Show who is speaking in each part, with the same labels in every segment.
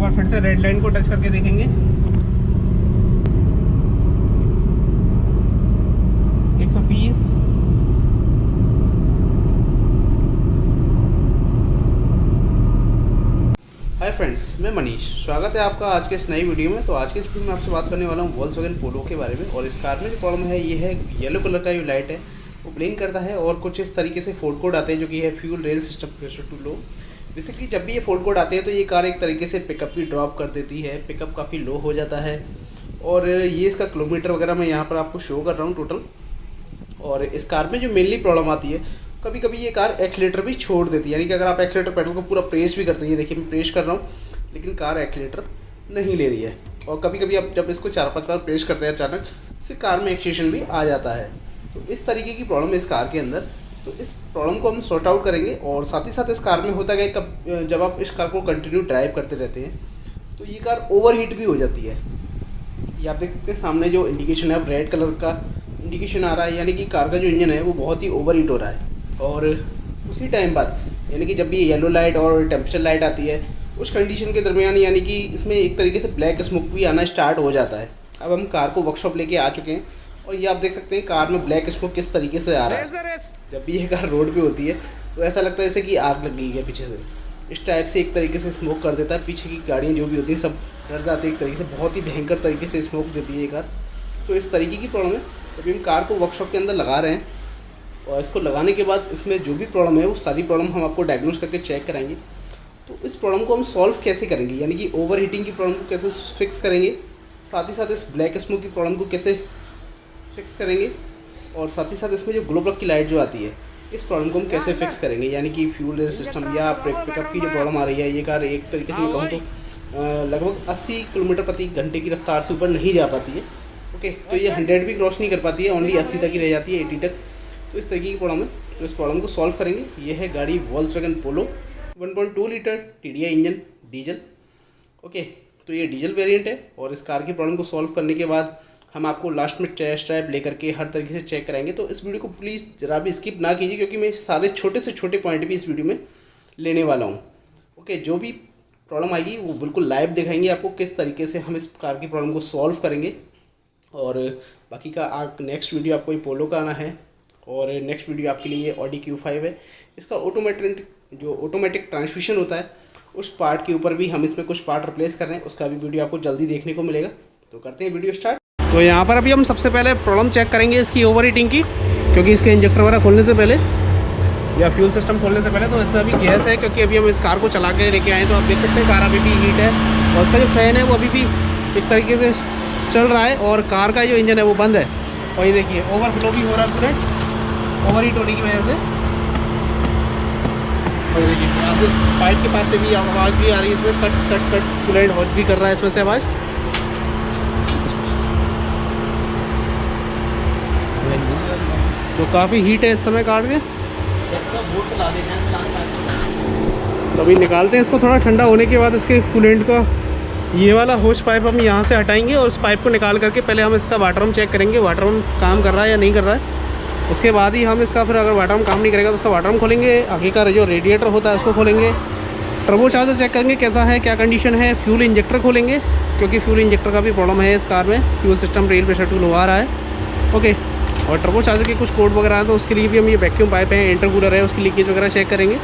Speaker 1: बार फिर से red line को टच करके देखेंगे। 120।
Speaker 2: हाय फ्रेंड्स, मैं मनीष। स्वागत है आपका आज के इस नई वीडियो में। तो आज के इस वीडियो में आपसे बात करने वाला हूँ वोल्क्सवैगन पोलो के बारे में। और इस कार में जो प्रॉब्लम है ये है येलो कलर का जो लाइट है वो ब्लिंक करता है और कुछ इस तरीके से फॉल्ट कोड आते हैं जो कि है fuel rail system pressure too low. Basically जब भी ये फॉल्ट कोड आते हैं तो ये कार एक तरीके से पिकअप भी ड्रॉप कर देती है, पिकअप काफ़ी लो हो जाता है। और ये इसका किलोमीटर वगैरह मैं यहाँ पर आपको शो कर रहा हूँ टोटल। और इस कार में जो मेनली प्रॉब्लम आती है, कभी कभी ये कार एक्सीलेटर भी छोड़ देती है। यानी कि अगर आप एक्सीलेटर पेडल को पूरा प्रेस भी करते हैं, देखिए मैं प्रेस कर रहा हूँ लेकिन कार एक्सीलेटर नहीं ले रही है। और कभी कभी आप जब इसको 4-5 बार प्रेस करते हैं अचानक से कार में एक्सेशन भी आ जाता है। तो इस तरीके की प्रॉब्लम है इस कार के अंदर। तो इस प्रॉब्लम को हम सॉर्ट आउट करेंगे। और साथ ही साथ इस कार में होता है कि जब आप इस कार को कंटिन्यू ड्राइव करते रहते हैं तो ये कार ओवरहीट भी हो जाती है। ये आप देख सकते हैं सामने जो इंडिकेशन है, अब रेड कलर का इंडिकेशन आ रहा है, यानी कि कार का जो इंजन है वो बहुत ही ओवरहीट हो रहा है। और उसी टाइम बाद यानी कि जब भी येलो लाइट और टेम्परेचर लाइट आती है उस कंडीशन के दरमियान यानी कि इसमें एक तरीके से ब्लैक स्मोक भी आना स्टार्ट हो जाता है। अब हम कार को वर्कशॉप लेके आ चुके हैं और ये आप देख सकते हैं कार में ब्लैक स्मोक किस तरीके से आ रहा है। जब भी ये कार रोड पे होती है तो ऐसा लगता है जैसे कि आग लग गई है पीछे से। इस टाइप से एक तरीके से स्मोक कर देता है। पीछे की गाड़ियाँ जो भी होती हैं सब डर जाती है एक तरीके से, बहुत ही भयंकर तरीके से स्मोक देती है ये कार। तो इस तरीके की प्रॉब्लम है। अभी हम कार को वर्कशॉप के अंदर लगा रहे हैं और इसको लगाने के बाद इसमें जो भी प्रॉब्लम है वो सारी प्रॉब्लम हम आपको डायग्नोस करके चेक कराएंगे। तो इस प्रॉब्लम को हम सॉल्व कैसे करेंगे, यानी कि ओवर हीटिंग की प्रॉब्लम को कैसे फिक्स करेंगे, साथ ही साथ इस ब्लैक स्मोक की प्रॉब्लम को कैसे फिक्स करेंगे, और साथ ही साथ इसमें जो ग्लो ब्लॉक की लाइट जो आती है इस प्रॉब्लम को हम कैसे फिक्स करेंगे। यानी कि फ्यूल रेल सिस्टम या पिकअप की जो प्रॉब्लम आ रही है, ये कार एक तरीके से मैं कहूँ तो लगभग 80 किलोमीटर प्रति घंटे की रफ्तार से ऊपर नहीं जा पाती है। ओके, तो ये 100 भी क्रॉस नहीं कर पाती है, ओनली 80 तक ही रह जाती है, 80 तक। तो इस तरीके की प्रॉब्लम है। तो इस प्रॉब्लम को सॉल्व करेंगे। ये है गाड़ी वोल्क्सवैगन पोलो 1.2 litre TDI engine diesel. Okay, तो ये डीजल वेरिएंट है। और इस कार की प्रॉब्लम को सॉल्व करने के बाद हम आपको लास्ट में टेस्ट ड्राइव लेकर के हर तरीके से चेक कराएंगे। तो इस वीडियो को प्लीज़ ज़रा भी स्किप ना कीजिए क्योंकि मैं सारे छोटे से छोटे पॉइंट भी इस वीडियो में लेने वाला हूँ। ओके, जो भी प्रॉब्लम आएगी वो बिल्कुल लाइव दिखाएंगे आपको किस तरीके से हम इस कार की प्रॉब्लम को सॉल्व करेंगे। और बाकी का नेक्स्ट वीडियो आपको ये पोलो का आना है। और नेक्स्ट वीडियो आपके लिए ऑडी Q5 है। इसका ऑटोमेटिक ट्रांसमिशन होता है उस पार्ट के ऊपर भी हम इसमें कुछ पार्ट रिप्लेस कर रहे हैं, उसका भी वीडियो आपको जल्दी देखने को मिलेगा। तो करते हैं वीडियो स्टार्ट।
Speaker 1: तो यहाँ पर अभी हम सबसे पहले प्रॉब्लम चेक करेंगे इसकी ओवर हीटिंग की, क्योंकि इसके इंजेक्टर वगैरह खोलने से पहले या फ्यूल सिस्टम खोलने से पहले तो इसमें अभी गैस है। क्योंकि अभी हम इस कार को चला के लेके आए तो आप देख सकते हैं कार अभी भी हीट है और इसका जो फैन है वो अभी भी एक तरीके से चल रहा है और कार का जो इंजन है वो बंद है। और ये देखिए ओवरफ्लो भी हो रहा है पूरे ओवर हीट होने की वजह से। और देखिए यहाँ से पाइप के पास से भी आवाज़ भी आ रही है, इसमें cut cut cut coolant hot भी कर रहा है इसमें से आवाज़। तो काफ़ी हीट है इस समय कार के। तो अभी निकालते हैं इसको, थोड़ा ठंडा होने के बाद इसके कूलेंट का ये वाला होश पाइप हम यहाँ से हटाएंगे और उस पाइप को निकाल करके पहले हम इसका वाटरम चेक करेंगे, वाटरम काम कर रहा है या नहीं कर रहा है। उसके बाद ही हम इसका फिर अगर वाटरम काम नहीं करेगा तो उसका वाटरम खोलेंगे, आगे का जो रेडिएटर होता है उसको खोलेंगे, टर्बो चार्जर चेक करेंगे कैसा है, क्या कंडीशन है, फ्यूल इंजेक्टर खोलेंगे क्योंकि फ्यूल इंजेक्टर का भी प्रॉब्लम है इस कार में, fuel system rail pressure too low आ रहा है। ओके, और टर्बो चार्जर के कुछ कोड वगैरह हैं तो उसके लिए भी हम ये वैक्यूम पाइप है, इंटरकूलर है, उसकी लीकेज वगैरह चेक करेंगे।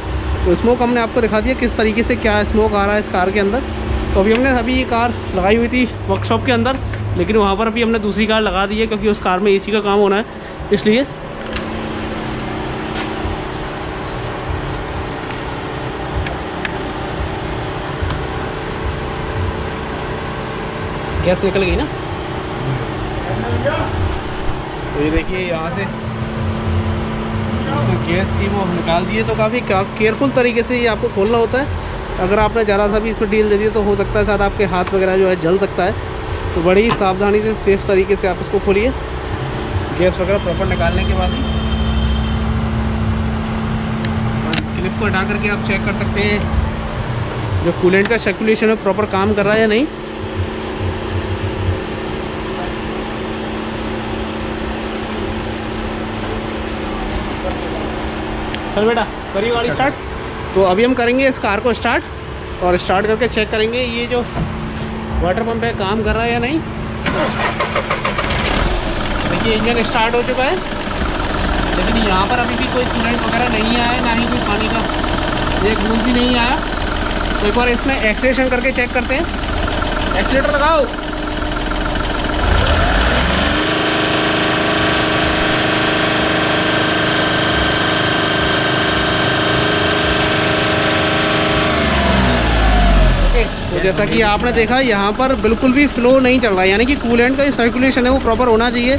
Speaker 1: तो स्मोक हमने आपको दिखा दिया किस तरीके से क्या स्मोक आ रहा है इस कार के अंदर। तो अभी ये कार लगाई हुई थी वर्कशॉप के अंदर, लेकिन वहाँ पर अभी हमने दूसरी कार लगा दी है क्योंकि उस कार में AC का काम होना है, इसलिए। गैस निकल गई ना। तो ये देखिए यहाँ से गैस थी वो निकाल दिए। तो काफ़ी केयरफुल तरीके से ये आपको खोलना होता है। अगर आपने ज़रा सा भी इसमें डील दे दी तो हो सकता है शायद आपके हाथ वगैरह जो है जल सकता है। तो बड़ी ही सावधानी से सेफ तरीके से आप इसको खोलिए, गैस वगैरह प्रॉपर निकालने के बाद ही। क्लिप को हटा करके आप चेक कर सकते हैं जो कूलेंट का सर्कुलेशन है प्रॉपर काम कर रहा है या नहीं। चल बेटा करिए गाड़ी स्टार्ट। तो अभी हम करेंगे इस कार को स्टार्ट और स्टार्ट करके चेक करेंगे ये जो वाटर पंप है काम कर रहा है या नहीं। देखिए इंजन स्टार्ट हो चुका है, लेकिन यहाँ पर अभी भी कोई कूलेंट वगैरह नहीं आया है, ना ही कोई पानी का एक बूंद भी नहीं आया। तो एक बार इसमें एक्सीलरेशन करके चेक करते हैं। एक्सीलेटर लगाओ। तो जैसा कि आपने देखा यहाँ पर बिल्कुल भी फ्लो नहीं चल रहा है, यानी कि कूलेंट का जो सर्कुलेशन है वो प्रॉपर होना चाहिए।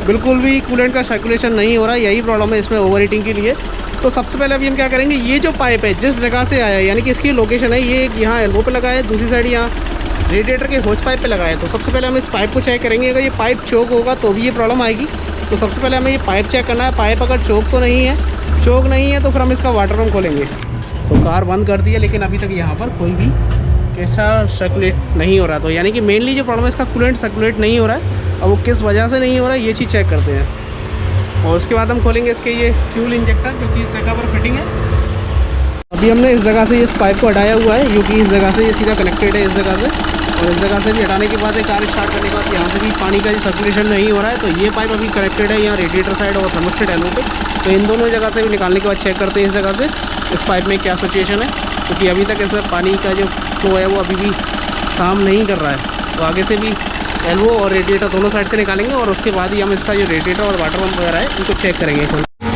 Speaker 1: बिल्कुल भी कूलेंट का सर्कुलेशन नहीं हो रहा है, यही प्रॉब्लम है इसमें ओवर हीटिंग के लिए। तो सबसे पहले अभी हम क्या करेंगे, ये जो पाइप है जिस जगह से आया है, यानी कि इसकी लोकेशन है ये यहाँ एल्बो पे लगा है, दूसरी साइड यहाँ रेडिएटर के होज पाइप पे लगा है। तो सबसे पहले हम इस पाइप को चेक करेंगे। अगर ये पाइप चोक होगा तो भी ये प्रॉब्लम आएगी। तो सबसे पहले हमें ये पाइप चेक करना है। पाइप अगर चोक तो नहीं है, चोक नहीं है तो फिर हम इसका वाटर पंप खोलेंगे। तो कार बंद कर दी है, लेकिन अभी तक यहाँ पर कोई भी कैसा सर्कुलेट नहीं हो रहा। तो यानी कि मेनली जो प्रॉब्लम है इसका कूलेंट सर्कुलेट नहीं हो रहा है। अब वो किस वजह से नहीं हो रहा है ये चीज़ चेक करते हैं। और उसके बाद हम खोलेंगे इसके ये फ्यूल इंजेक्टर जो कि इस जगह पर फिटिंग है। अभी हमने इस जगह से इस पाइप को हटाया हुआ है, क्योंकि इस जगह से ये सीधा कनेक्टेड है इस जगह से। और इस जगह से भी हटाने के बाद कार स्टार्ट करने के बाद यहाँ से भी पानी का सर्कुलेशन नहीं हो रहा है। तो ये पाइप अभी कनेक्टेड है यहाँ रेडिएटर साइड और थर्मोस्टेट एल्बो पे। तो इन दोनों जगह से भी निकालने के बाद चेक करते हैं इस जगह से इस पाइप में क्या सिचुएशन है, क्योंकि अभी तक इसमें पानी का जो फ्लो है वो अभी भी काम नहीं कर रहा है। तो आगे से भी एल्बो और रेडिएटर दोनों साइड से निकालेंगे और उसके बाद ही हम इसका जो रेडिएटर और वाटर पंप वगैरह है इनको चेक करेंगे।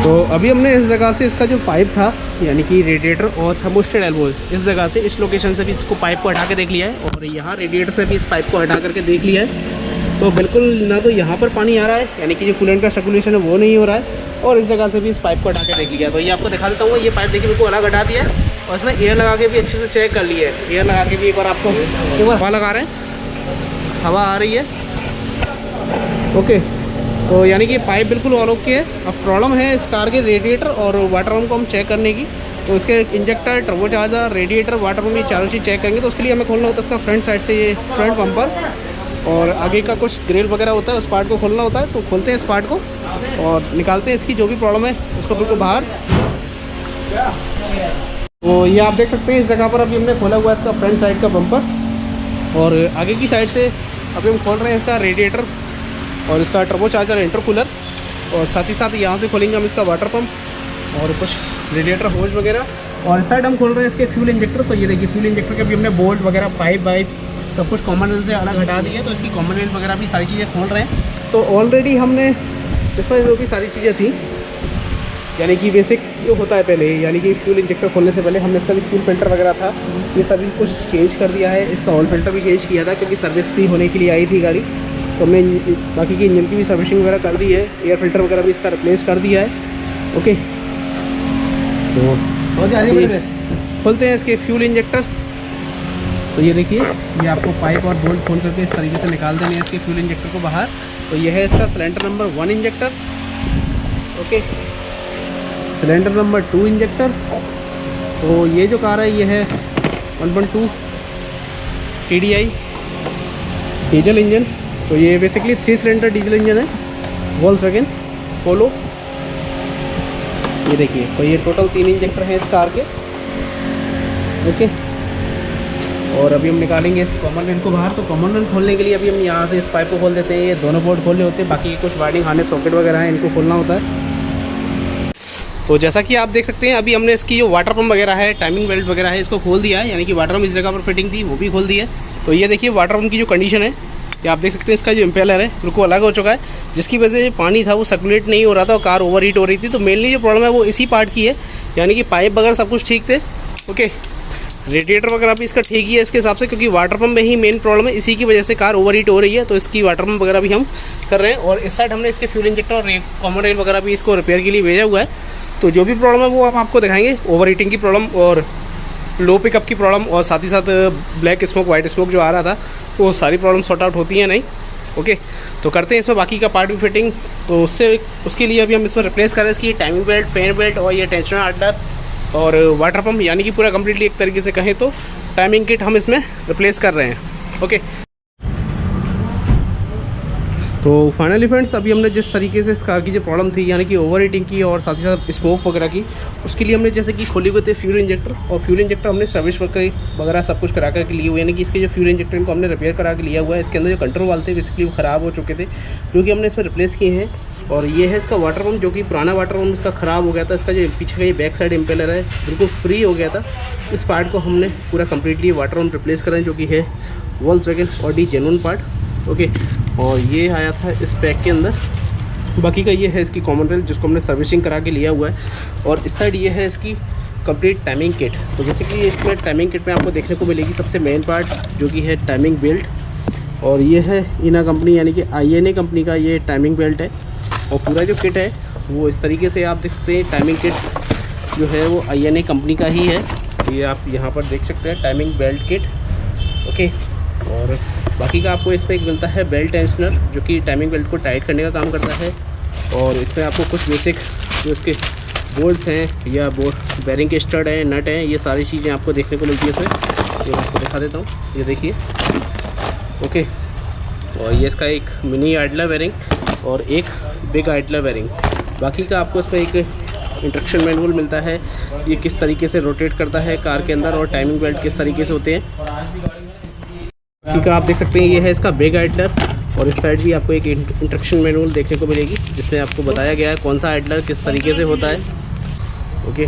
Speaker 1: तो अभी हमने इस जगह से इसका जो पाइप था, यानी कि रेडिएटर और थर्मोस्टेट एल्बो, इस जगह से इस लोकेशन से भी इसको पाइप को हटा के देख लिया है। और यहाँ रेडिएटर से भी इस पाइप को हटा करके देख लिया है। तो बिल्कुल ना तो यहाँ पर पानी आ रहा है, यानी कि जो कूलेंट का सर्कुलेशन है वो नहीं हो रहा है। और इस जगह से भी इस पाइप को हटा के देख लिया। तो ये आपको दिखा देता हूँ। ये पाइप देखिए बिल्कुल अलग हटा दिया है और इसमें एयर लगा के भी अच्छे से चेक कर लिया है। एयर लगा के भी एक बार आपको एक बार हवा लगा रहे हैं, हवा आ रही है। ओके, तो यानी कि पाइप बिल्कुल ऑल ओके है। अब प्रॉब्लम है इस कार के रेडिएटर और वाटर पंप को हम चेक करने की। तो इसके injector, turbocharger, radiator, water pump, ये चारों चीज़ चेक करेंगे। तो उसके लिए हमें खोलना होता है इसका फ्रंट साइड से ये फ्रंट बम्पर, और आगे का कुछ ग्रिल वगैरह होता है उस पार्ट को खोलना होता है। तो खोलते हैं इस पार्ट को और निकालते हैं इसकी जो भी प्रॉब्लम है उसको बिल्कुल बाहर। तो ये आप देख सकते हैं इस जगह पर अभी हमने खोला हुआ है इसका फ्रंट साइड का बम्पर। और आगे की साइड से अभी हम खोल रहे हैं इसका रेडिएटर और इसका टर्बोचार्जर, इंटरकूलर। और साथ ही साथ यहाँ से खोलेंगे हम इसका वाटर पंप और कुछ रेडिएटर होज वगैरह। और इस साइड हम खोल रहे हैं इसके फ्यूल इंजेक्टर। तो ये देखिए फ्यूल इंजेक्टर के भी हमने बोल्ट वगैरह, पाइप वाइप सब कुछ कॉमन रेल से अलग हटा दिए। तो इसकी कॉमन रेल वगैरह भी सारी चीज़ें खोल रहे हैं। तो ऑलरेडी हमने इसमें जो भी सारी चीज़ें थी, यानी कि बेसिक जो होता है पहले, यानी कि फ्यूल इंजेक्टर खोलने से पहले हमने इसका भी फ्यूल फिल्टर वगैरह था ये सभी कुछ चेंज कर दिया है। इसका ऑयल फिल्टर भी चेंज किया था क्योंकि सर्विस फ्री होने के लिए आई थी गाड़ी। तो हमने बाकी की इंजन की भी सर्विसिंग वगैरह कर दी है, एयर फिल्टर वगैरह भी इसका रिप्लेस कर दिया है। ओके, तो खोलते हैं इसके फ्यूल इंजेक्टर। तो ये देखिए, ये आपको पाइप और बोल्ट खोल करके इस तरीके से निकाल देने हैं इसके फ्यूल इंजेक्टर को बाहर। तो ये है इसका cylinder number 1 injector. Okay, cylinder number 2 injector. तो ये जो कार है ये है 1.2 TDI डीजल इंजन। तो ये बेसिकली 3 सिलेंडर डीजल इंजन है, वोल्क्सवैगन पोलो। ये देखिए, तो ये टोटल 3 इंजेक्टर हैं इस कार के। ओके, और अभी हम निकालेंगे इस कॉमन रेल को बाहर। तो कॉमन रेल खोलने के लिए अभी हम यहाँ से इस पाइप को खोल देते हैं। ये दोनों बोर्ड खोलने होते हैं, बाकी कुछ वायरिंग हार्नेस सॉकेट वगैरह है इनको खोलना होता है। तो जैसा कि आप देख सकते हैं अभी हमने इसकी जो वाटर पंप वगैरह है, टाइमिंग बेल्ट वगैरह है, इसको खोल दिया है। यानी कि वाटर पंप इस जगह पर फिटिंग थी वो भी खोल दी है। तो ये देखिए वाटर पंप की जो कंडीशन है, ये आप देख सकते हैं। इसका जो इम्पेलर है बिल्कुल अलग हो चुका है, जिसकी वजह से पानी था वो सर्कुलेट नहीं हो रहा था और कार ओवर हीट हो रही थी। तो मेनली जो प्रॉब्लम है वो इसी पार्ट की है, यानी कि पाइप वगैरह सब कुछ ठीक थे। ओके, रेडिएटर वगैरह भी इसका ठीक ही है इसके हिसाब से, क्योंकि वाटर पंप में ही मेन प्रॉब्लम है, इसी की वजह से कार ओवर हीट हो रही है। तो इसकी वाटर पंप वगैरह भी हम कर रहे हैं। और इस साइड हमने इसके फ्यूल इंजेक्टर और कॉमन रेल वगैरह भी इसको रिपेयर के लिए भेजा हुआ है। तो जो भी प्रॉब्लम है वो हम आपको दिखाएंगे, ओवर हीटिंग की प्रॉब्लम और लो पिकअप की प्रॉब्लम, और साथ ही साथ ब्लैक स्मोक, वाइट स्मोक जो आ रहा था, वो सारी प्रॉब्लम सॉर्ट आउट होती हैं नहीं। ओके, तो करते हैं इसमें बाकी का पार्ट भी फिटिंग। तो उसके लिए अभी हम इसमें रिप्लेस कर रहे हैं इसकी टाइमिंग बेल्ट, फैन बेल्ट और ये टेंशनर हार्डनर और वाटर पंप, यानी कि पूरा कम्प्लीटली एक तरीके से कहें तो टाइमिंग किट हम इसमें रिप्लेस कर रहे हैं। ओके, तो फाइनली फ्रेंड्स, अभी हमने जिस तरीके से इस कार की जो प्रॉब्लम थी, यानी कि ओवर हीटिंग की और साथ ही साथ स्मोक वगैरह की, उसके लिए हमने जैसे कि खोले हुए थे फ्यूल इंजेक्टर, और फ्यूल इंजेक्टर हमने सर्विस वगैरह सब कुछ करा करके लिए हुए, यानी कि इसके जो फ्यूल इंजेक्टर इनको हमने रिपेयर करा के लिया हुआ है। इसके अंदर जो कंट्रोल वाल्व थे बेसिकली वो ख़राब हो चुके थे, जो कि हमने इसमें रिप्लेस किए हैं। और ये है इसका वाटर पम्प, जो कि पुराना वाटर पम्प इसका ख़राब हो गया था। इसका जो पीछे का ये बैक साइड इम्पेलर है बिल्कुल फ्री हो गया था। इस पार्ट को हमने पूरा कम्प्लीटली वाटर पम्प रिप्लेस करा है, जो कि है Volkswagen Audi genuine part. Okay, और ये आया था इस पैक के अंदर। बाकी का ये है इसकी कॉमन रेल, जिसको हमने सर्विसिंग करा के लिया हुआ है। और इस साइड ये है इसकी कंप्लीट टाइमिंग किट। तो बेसिकली इसमें टाइमिंग किट में आपको देखने को मिलेगी सबसे मेन पार्ट, जो कि है टाइमिंग बेल्ट। और ये है इना कंपनी यानी कि INA कंपनी का ये टाइमिंग बेल्ट है। और पूरा जो किट है वो इस तरीके से आप देख सकते हैं। टाइमिंग किट जो है वो INA कंपनी का ही है। ये आप यहाँ पर देख सकते हैं, टाइमिंग बेल्ट किट। ओके, और बाकी का आपको इसमें एक मिलता है बेल्ट टेंशनर, जो कि टाइमिंग बेल्ट को टाइट करने का काम करता है। और इसमें आपको कुछ बेसिक जो इसके बोल्ट्स हैं या बेरिंग के स्टड हैं, नट हैं, ये सारी चीज़ें आपको देखने को मिलती है इसमें। ये मैं आपको दिखा देता हूँ, ये देखिए। ओके, और ये इसका एक मिनी आइडलर बेरिंग और एक बिग आइडलर बेरिंग। बाकी का आपको इसमें एक इंस्ट्रक्शन मैनुअल मिलता है, ये किस तरीके से रोटेट करता है कार के अंदर, और टाइमिंग बेल्ट किस तरीके से होते हैं। ठीक है, आप देख सकते हैं ये है इसका बिग आइडलर। और इस साइड भी आपको एक इंस्ट्रक्शन मैनुअल देखने को मिलेगी, जिसमें आपको बताया गया है कौन सा आइडलर किस तरीके से होता है। ओके,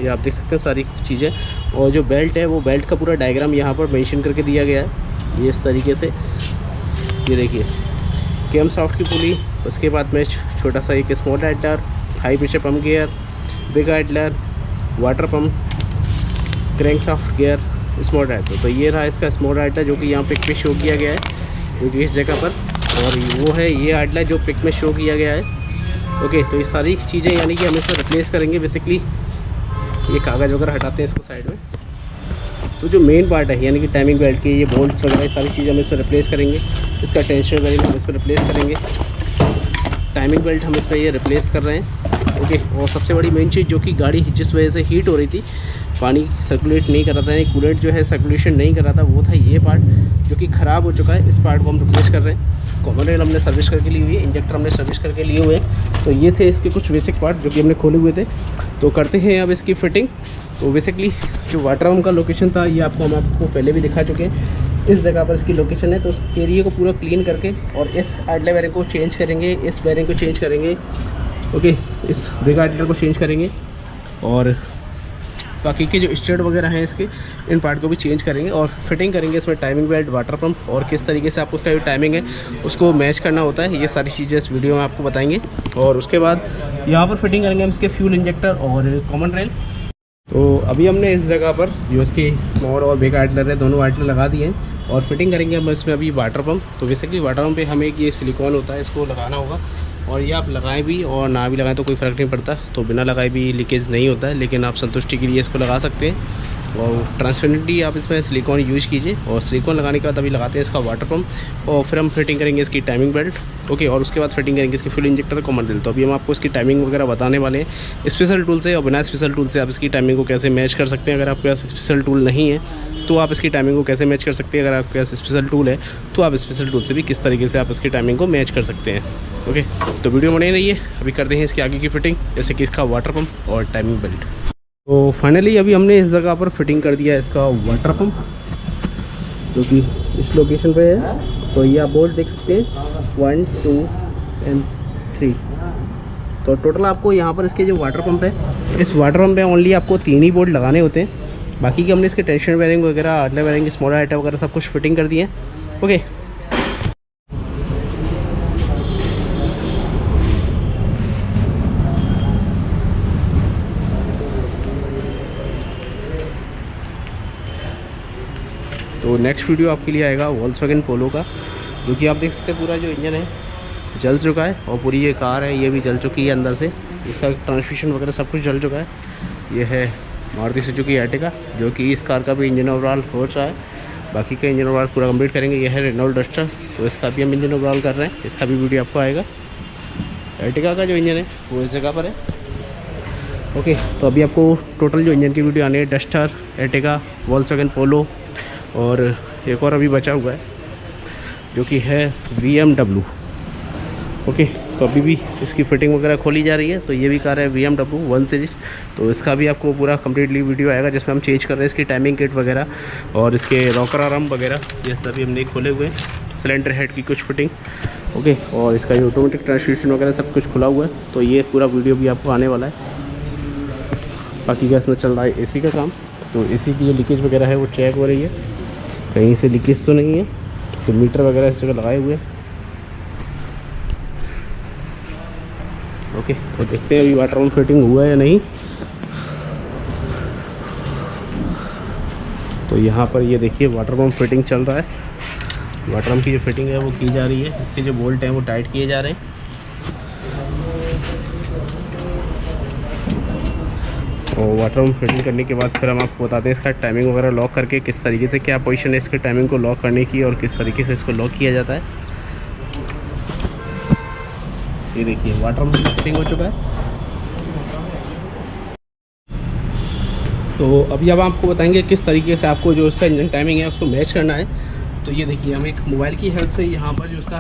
Speaker 1: ये आप देख सकते हैं सारी चीज़ें। और जो बेल्ट है वो बेल्ट का पूरा डायग्राम यहाँ पर मेंशन करके दिया गया है, ये इस तरीके से। ये देखिए, केम सॉफ्ट की पुली, उसके बाद में छोटा सा एक small idler, high pressure pump gear, big idler, water pump, crank soft gear, small idler. तो ये रहा इसका स्मॉल आइडलर, जो कि यहाँ पिक पे शो किया गया है, क्योंकि इस जगह पर। और वो है ये आइडलर जो पिक में शो किया गया है। ओके, तो ये सारी चीज़ें यानी कि हम इसमें रिप्लेस करेंगे। बेसिकली ये कागज़ वगैरह हटाते हैं इसको साइड में। तो जो मेन पार्ट है यानी कि टाइमिंग बेल्ट की ये बोल्ट्स वगैरह ये सारी चीज़ें हम इसमें रिप्लेस करेंगे। इसका टेंशन बेरिंग हम इसमें रिप्लेस करेंगे। टाइमिंग बेल्ट हम इस पर ये रिप्लेस कर रहे हैं। ओके, और सबसे बड़ी मेन चीज़, जो कि गाड़ी जिस वजह से हीट हो रही थी, पानी सर्कुलेट नहीं कर रहा था, यानी कूलेंट जो है सर्कुलेशन नहीं कर रहा था, वो था ये पार्ट, जो कि ख़राब हो चुका है। इस पार्ट को हम रिप्लेस कर रहे हैं। कॉमन रेल हमने सर्विस करके ली हुई है, इंजेक्टर हमने सर्विस करके लिए हुए हैं। तो ये थे इसके कुछ बेसिक पार्ट जो कि हमने खोले हुए थे। तो करते हैं अब इसकी फिटिंग। तो बेसिकली जो वाटर पम्प का लोकेशन था ये हम आपको पहले भी दिखा चुके हैं। इस जगह पर इसकी लोकेशन है। तो उस एरिया को पूरा क्लीन करके और इस आइडलर बेरिंग को चेंज करेंगे, इस बेरिंग को चेंज करेंगे। ओके, इस बिग आइडलर को चेंज करेंगे, और बाकी के जो स्टड वगैरह हैं इसके, इन पार्ट को भी चेंज करेंगे और फिटिंग करेंगे इसमें टाइमिंग बेल्ट, वाटर पंप, और किस तरीके से आपको उसका जो टाइमिंग है उसको मैच करना होता है। ये सारी चीज़ें इस वीडियो में आपको बताएंगे। और उसके बाद यहाँ पर फिटिंग करेंगे हम इसके फ्यूल इंजेक्टर और कॉमन रेल। तो अभी हमने इस जगह पर जो इसकी स्मॉल और बिग आइडलर है, दोनों आइडलर लगा दिए हैं। और फिटिंग करेंगे हम इसमें अभी वाटर पम्प। तो बेसिकली वाटर पम्प पे हमें ये सिलिकॉन होता है, इसको लगाना होगा। और ये आप लगाएं भी और ना भी लगाएं तो कोई फ़र्क नहीं पड़ता। तो बिना लगाए भी लीकेज नहीं होता है, लेकिन आप संतुष्टि के लिए इसको लगा सकते हैं। और ट्रांसपेरेंटली आप इसमें सिलिकॉन यूज़ कीजिए। और सिलिकॉन लगाने के बाद अभी लगाते हैं इसका वाटर पम्प, और फिर हम फिटिंग करेंगे इसकी टाइमिंग बेल्ट। ओके, और उसके बाद फिटिंग करेंगे इसकी फ्यूल इंजेक्टर, कॉमन रेल। तो अभी हम आपको इसकी टाइमिंग वगैरह बताने वाले हैं स्पेशल टूल से। और बिना स्पेशल टूल से आप इसकी टाइमिंग को कैसे मैच कर सकते हैं। अगर आपके पास स्पेशल टूल नहीं है तो आप इसकी टाइमिंग को कैसे मैच कर सकते हैं। अगर आपके पास स्पेशल टूल है तो आप स्पेशल टूल से भी किस तरीके से आप इसकी टाइमिंग को मैच कर सकते हैं। ओके, तो वीडियो बने रहिए। अभी करते हैं इसकी आगे की फिटिंग, जैसे कि इसका वाटर पम्प और टाइमिंग बेल्ट। तो फाइनली अभी हमने इस जगह पर फिटिंग कर दिया है इसका वाटर पंप, जो कि इस लोकेशन पे है। तो ये आप बोर्ड देख सकते हैं 1, 2 and 3। तो टोटल आपको यहाँ पर इसके जो वाटर पंप है, इस वाटर पंप पे ओनली आपको 3 ही बोर्ड लगाने होते हैं। बाकी के हमने इसके टेंशन बेरिंग वगैरह, आइडलर बेरिंग, स्मॉल आइटम वगैरह सब कुछ फिटिंग कर दिए हैं। ओके, तो नेक्स्ट वीडियो आपके लिए आएगा वोल्क्सवैगन पोलो का, जो कि आप देख सकते हैं पूरा जो इंजन है जल चुका है। और पूरी ये कार है ये भी जल चुकी है अंदर से, इसका ट्रांसमिशन वगैरह सब कुछ जल चुका है। ये है मारुति सुजुकी एर्टिगा, जो कि इस कार का भी इंजन ओवरऑल हो रहा है। बाकी का इंजन ओवरऑल पूरा कंप्लीट करेंगे। ये है रेनॉल्ट डस्टर, तो इसका भी हम इंजन ओवरऑल कर रहे हैं, इसका भी वीडियो आपको आएगा। एर्टिगा का जो इंजन है वो इस जगह पर है। ओके, तो अभी आपको टोटल जो इंजन की वीडियो आनी है, डस्टर, एर्टिगा, वोल्क्सवैगन पोलो, और एक और अभी बचा हुआ है जो कि है BMW। ओके, तो अभी भी इसकी फिटिंग वगैरह खोली जा रही है। तो ये भी कार है BMW 1 सीरीज, तो इसका भी आपको पूरा कम्प्लीटली वीडियो आएगा जिसमें हम चेंज कर रहे हैं इसकी टाइमिंग किट वगैरह और इसके रॉकर आर्म वगैरह, ये सभी हमने खोले हुए हैं। सिलेंडर हेड की कुछ फिटिंग, ओके, और इसका ये ऑटोमेटिक ट्रांसमिशन वगैरह सब कुछ खुला हुआ है। तो ये पूरा वीडियो भी आपको आने वाला है। बाकी का इसमें चल रहा है AC का काम, तो AC की जो लीकेज वगैरह है वो चेक हो रही है, कहीं से लीकेज तो नहीं है। तो मीटर वगैरह इस जगह लगाए हुए हैं। ओके, तो देखते हैं अभी वाटर पम्प फिटिंग हुआ है या नहीं। तो यहाँ पर ये देखिए वाटर पम्प फिटिंग चल रहा है। वाटर पम्प की जो फिटिंग है वो की जा रही है, इसके जो बोल्ट हैं वो टाइट किए जा रहे हैं। और वाटर पम्प फिटिंग करने के बाद फिर हम आपको बताते हैं इसका टाइमिंग वगैरह लॉक करके किस तरीके से, क्या पोजीशन है इसके टाइमिंग को लॉक करने की और किस तरीके से इसको लॉक किया जाता है। ये देखिए वाटर पम्प फिटिंग हो चुका है। तो अभी अब आपको बताएंगे किस तरीके से आपको जो इसका इंजन टाइमिंग है उसको मैच करना है। तो ये देखिए हम एक मोबाइल की हेल्प से यहाँ पर जो उसका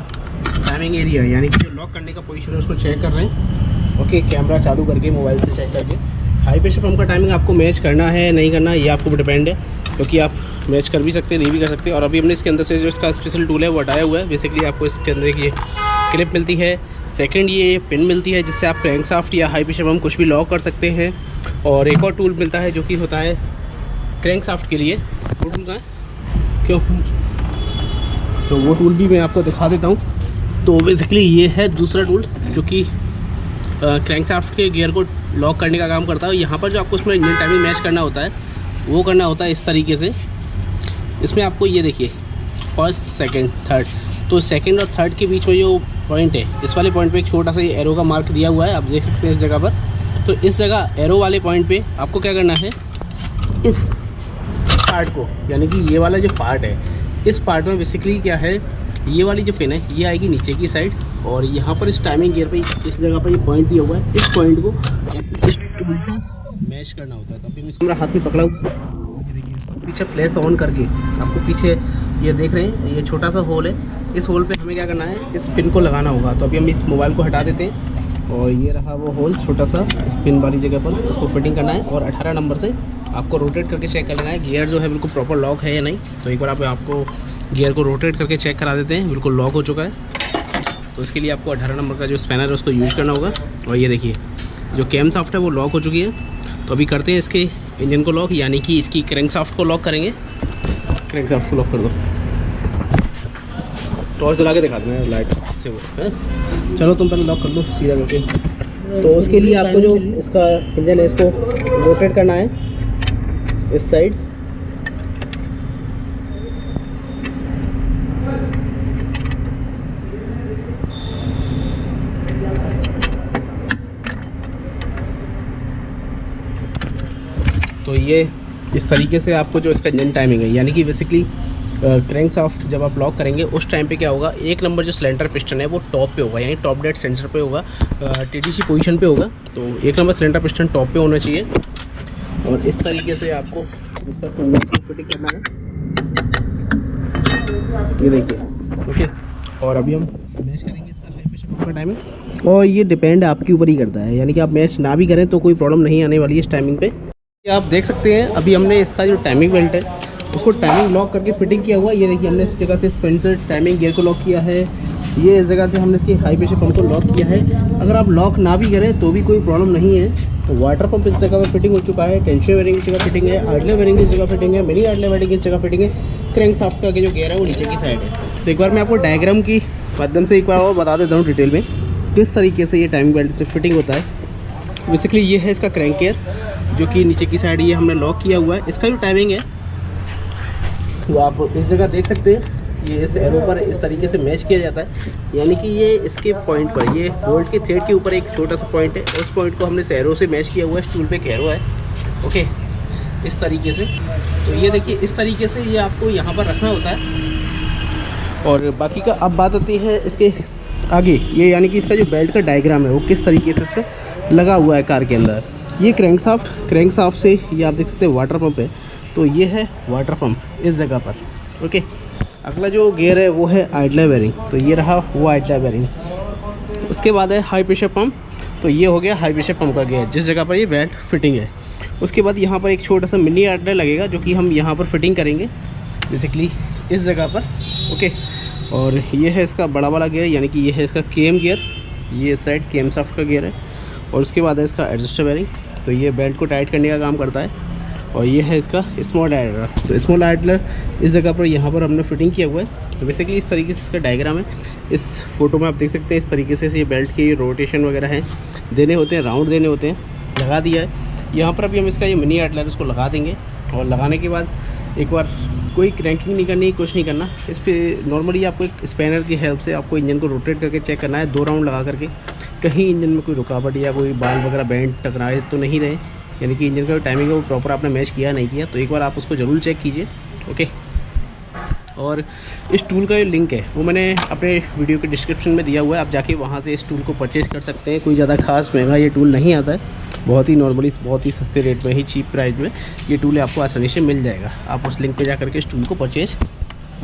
Speaker 1: टाइमिंग एरिया है यानी कि जो लॉक करने का पोजीशन है उसको चेक कर रहे हैं। ओके, कैमरा चालू करके मोबाइल से चेक करके हाई प्रेशर पंप का टाइमिंग आपको मैच करना है नहीं करना ये आपको डिपेंड है, क्योंकि आप मैच कर भी सकते हैं नहीं भी कर सकते। और अभी हमने इसके अंदर से जो इसका स्पेशल टूल है वो हटाया हुआ है। बेसिकली आपको इसके अंदर एक ये क्लिप मिलती है, सेकंड ये पिन मिलती है जिससे आप क्रैंकशाफ्ट या हाई प्रेशर पंप कुछ भी लॉक कर सकते हैं। और एक और टूल मिलता है जो कि होता है क्रैंकशाफ्ट के लिए। वो टूल कहाँ है क्यों, तो वो टूल भी मैं आपको दिखा देता हूँ। तो बेसिकली ये है दूसरा टूल जो कि क्रैंकशाफ्ट के गियर को लॉक करने का काम करता है। यहाँ पर जो आपको उसमें इंजन टाइमिंग मैच करना होता है वो करना होता है इस तरीके से। इसमें आपको ये देखिए फर्स्ट सेकंड थर्ड, तो सेकंड और थर्ड के बीच में जो पॉइंट है इस वाले पॉइंट पे एक छोटा सा ये एरो का मार्क दिया हुआ है, आप देख सकते हैं इस जगह पर। तो इस जगह एरो वाले पॉइंट पे आपको क्या करना है, इस पार्ट को यानी कि ये वाला जो पार्ट है इस पार्ट में बेसिकली क्या है, ये वाली जो पिन है ये आएगी नीचे की साइड और यहाँ पर इस टाइमिंग गियर पे इस जगह पर ये पॉइंट दिया हुआ है, इस पॉइंट को इस टूल से मैच करना होता है। तो अभी मेरा हाथ में पकड़ा हुआ पीछे फ्लैश ऑन करके आपको पीछे ये देख रहे हैं ये छोटा सा होल है, इस होल पे हमें क्या करना है, इस पिन को लगाना होगा। तो अभी हम इस मोबाइल को हटा देते हैं और ये रहा वो होल छोटा सा, इस पिन वाली जगह पर इसको फिटिंग करना है और 18 नंबर से आपको रोटेट करके चेक कर लेना है गियर जो है बिल्कुल प्रॉपर लॉक है या नहीं। तो एक बार आपको गियर को रोटेट करके चेक करा देते हैं, बिल्कुल लॉक हो चुका है। तो इसके लिए आपको 18 नंबर का जो स्पैनर है उसको यूज करना होगा। और ये देखिए जो कैमशाफ्ट है वो लॉक हो चुकी है। तो अभी करते हैं इसके इंजन को लॉक, यानी कि इसकी क्रैंकशाफ्ट को लॉक करेंगे। क्रैंकशाफ्ट को लॉक कर दो, टॉर्च जला के दिखा देना लाइट से वो है। चलो तुम पहले लॉक कर लो सीधा करके। तो उसके लिए आपको जो इसका इंजन है इसको रोटेट करना है इस साइड। तो ये इस तरीके से आपको जो इसका इंजन टाइमिंग है यानी कि बेसिकली क्रैंकशाफ्ट जब आप लॉक करेंगे उस टाइम पे क्या होगा, एक नंबर जो सिलेंडर पिस्टन है वो टॉप पे होगा, यानी टॉप डेड सेंसर पे होगा, TDC पोजीशन पे होगा। तो एक नंबर सिलेंडर पिस्टन टॉप पे होना चाहिए और इस तरीके से आपको इसका फिटिंग करना है। ये देखिए ओके। और अभी हम मैच करेंगे इसका हाई प्रेशर पंप का टाइमिंग और ये डिपेंड आपके ऊपर ही करता है, यानी कि आप मैच ना भी करें तो कोई प्रॉब्लम नहीं आने वाली है इस टाइमिंग पे। आप देख सकते हैं अभी हमने इसका जो टाइमिंग बेल्ट है उसको टाइमिंग लॉक करके फिटिंग किया हुआ है। ये देखिए हमने इस जगह से पिन से टाइमिंग गियर को लॉक किया है, ये इस जगह से हमने इसकी हाई प्रेशर पंप को लॉक किया है। अगर आप लॉक ना भी करें तो भी कोई प्रॉब्लम नहीं है। तो वाटर पंप इस जगह पर फिटिंग हो चुका है, टेंशन वेयरिंग की जगह फिटिंग है, आइडलर वेयरिंग की जगह फिटिंग है, मिनी आइडलर वेयरिंग की जगह फिटिंग है, क्रैंकशाफ्ट का जो गियर है वो नीचे की साइड है। तो एक बार मैं आपको डायग्राम की माध्यम से एक बार और बता देता हूँ डिटेल में किस तरीके से ये टाइमिंग बेल्ट से फिटिंग होता है। बेसिकली ये है इसका क्रैंक गियर जो कि नीचे की साइड ये हमने लॉक किया हुआ है। इसका जो टाइमिंग है वो आप इस जगह देख सकते हैं, ये इस एरो पर इस तरीके से मैच किया जाता है, यानी कि ये इसके पॉइंट पर ये बोल्ट के थ्रेड के ऊपर एक छोटा सा पॉइंट है, उस पॉइंट को हमने इस एरो से मैच किया हुआ है। इस टूल पे एक एरो है ओके इस तरीके से। तो ये देखिए इस तरीके से ये आपको यहाँ पर रखना होता है। और बाकी का अब बात आती है इसके आगे, ये यानी कि इसका जो बेल्ट का डायग्राम है वो किस तरीके से इस पर लगा हुआ है कार के अंदर। ये क्रैंकशाफ्ट से ये आप देख सकते हैं वाटर पंप है, तो ये है वाटर पंप इस जगह पर ओके। अगला जो गियर है वो है आइडलर बेयरिंग, तो ये रहा वो आइडलर बेयरिंग उसके बाद है हाई प्रेशर पंप। तो ये हो गया हाई प्रेशर पंप का गियर, जिस जगह पर ये बेल्ट फिटिंग है। उसके बाद यहाँ पर एक छोटा सा मिनी आउटलेट लगेगा, जो कि हम यहाँ पर फिटिंग करेंगे बेसिकली इस जगह पर। ओके, और ये है इसका बड़ा वाला गियर, यानी कि ये है इसका केएम गियर, ये इस साइड केएम शाफ्ट का गियर है। और उसके बाद है इसका एडजस्टर बेरिंग, तो ये बेल्ट को टाइट करने का काम करता है। और ये है इसका स्मॉल आइडलर, तो स्मॉल आइडलर इस जगह पर यहाँ पर हमने फिटिंग किया हुआ है। तो बेसिकली इस तरीके से इसका डायग्राम है, इस फोटो में आप देख सकते हैं। इस तरीके से ये बेल्ट के रोटेशन वगैरह हैं देने होते हैं, राउंड देने होते हैं, लगा दिया है। यहाँ पर अभी हम इसका ये मिनी आइडलर इसको लगा देंगे, और लगाने के बाद एक बार कोई क्रैंकिंग नहीं करनी, कुछ नहीं करना। इस पर नॉर्मली आपको एक स्पैनर की हेल्प से आपको इंजन को रोटेट करके चेक करना है, 2 राउंड लगा करके। कहीं इंजन में कोई रुकावट या कोई बाल वगैरह बैंड टकराए तो नहीं रहे, यानी कि इंजन का जो टाइमिंग है वो प्रॉपर आपने मैच किया नहीं किया। तो एक बार आप उसको ज़रूर चेक कीजिए। ओके, और इस टूल का जो लिंक है वो मैंने अपने वीडियो के डिस्क्रिप्शन में दिया हुआ है, आप जाके वहाँ से इस टूल को परचेज़ कर सकते हैं। कोई ज़्यादा खास महंगा ये टूल नहीं आता है, बहुत ही नॉर्मली बहुत ही सस्ते रेट में ही, चीप प्राइस में ये टूल आपको आसानी से मिल जाएगा। आप उस लिंक पे जा करके इस टूल को परचेज़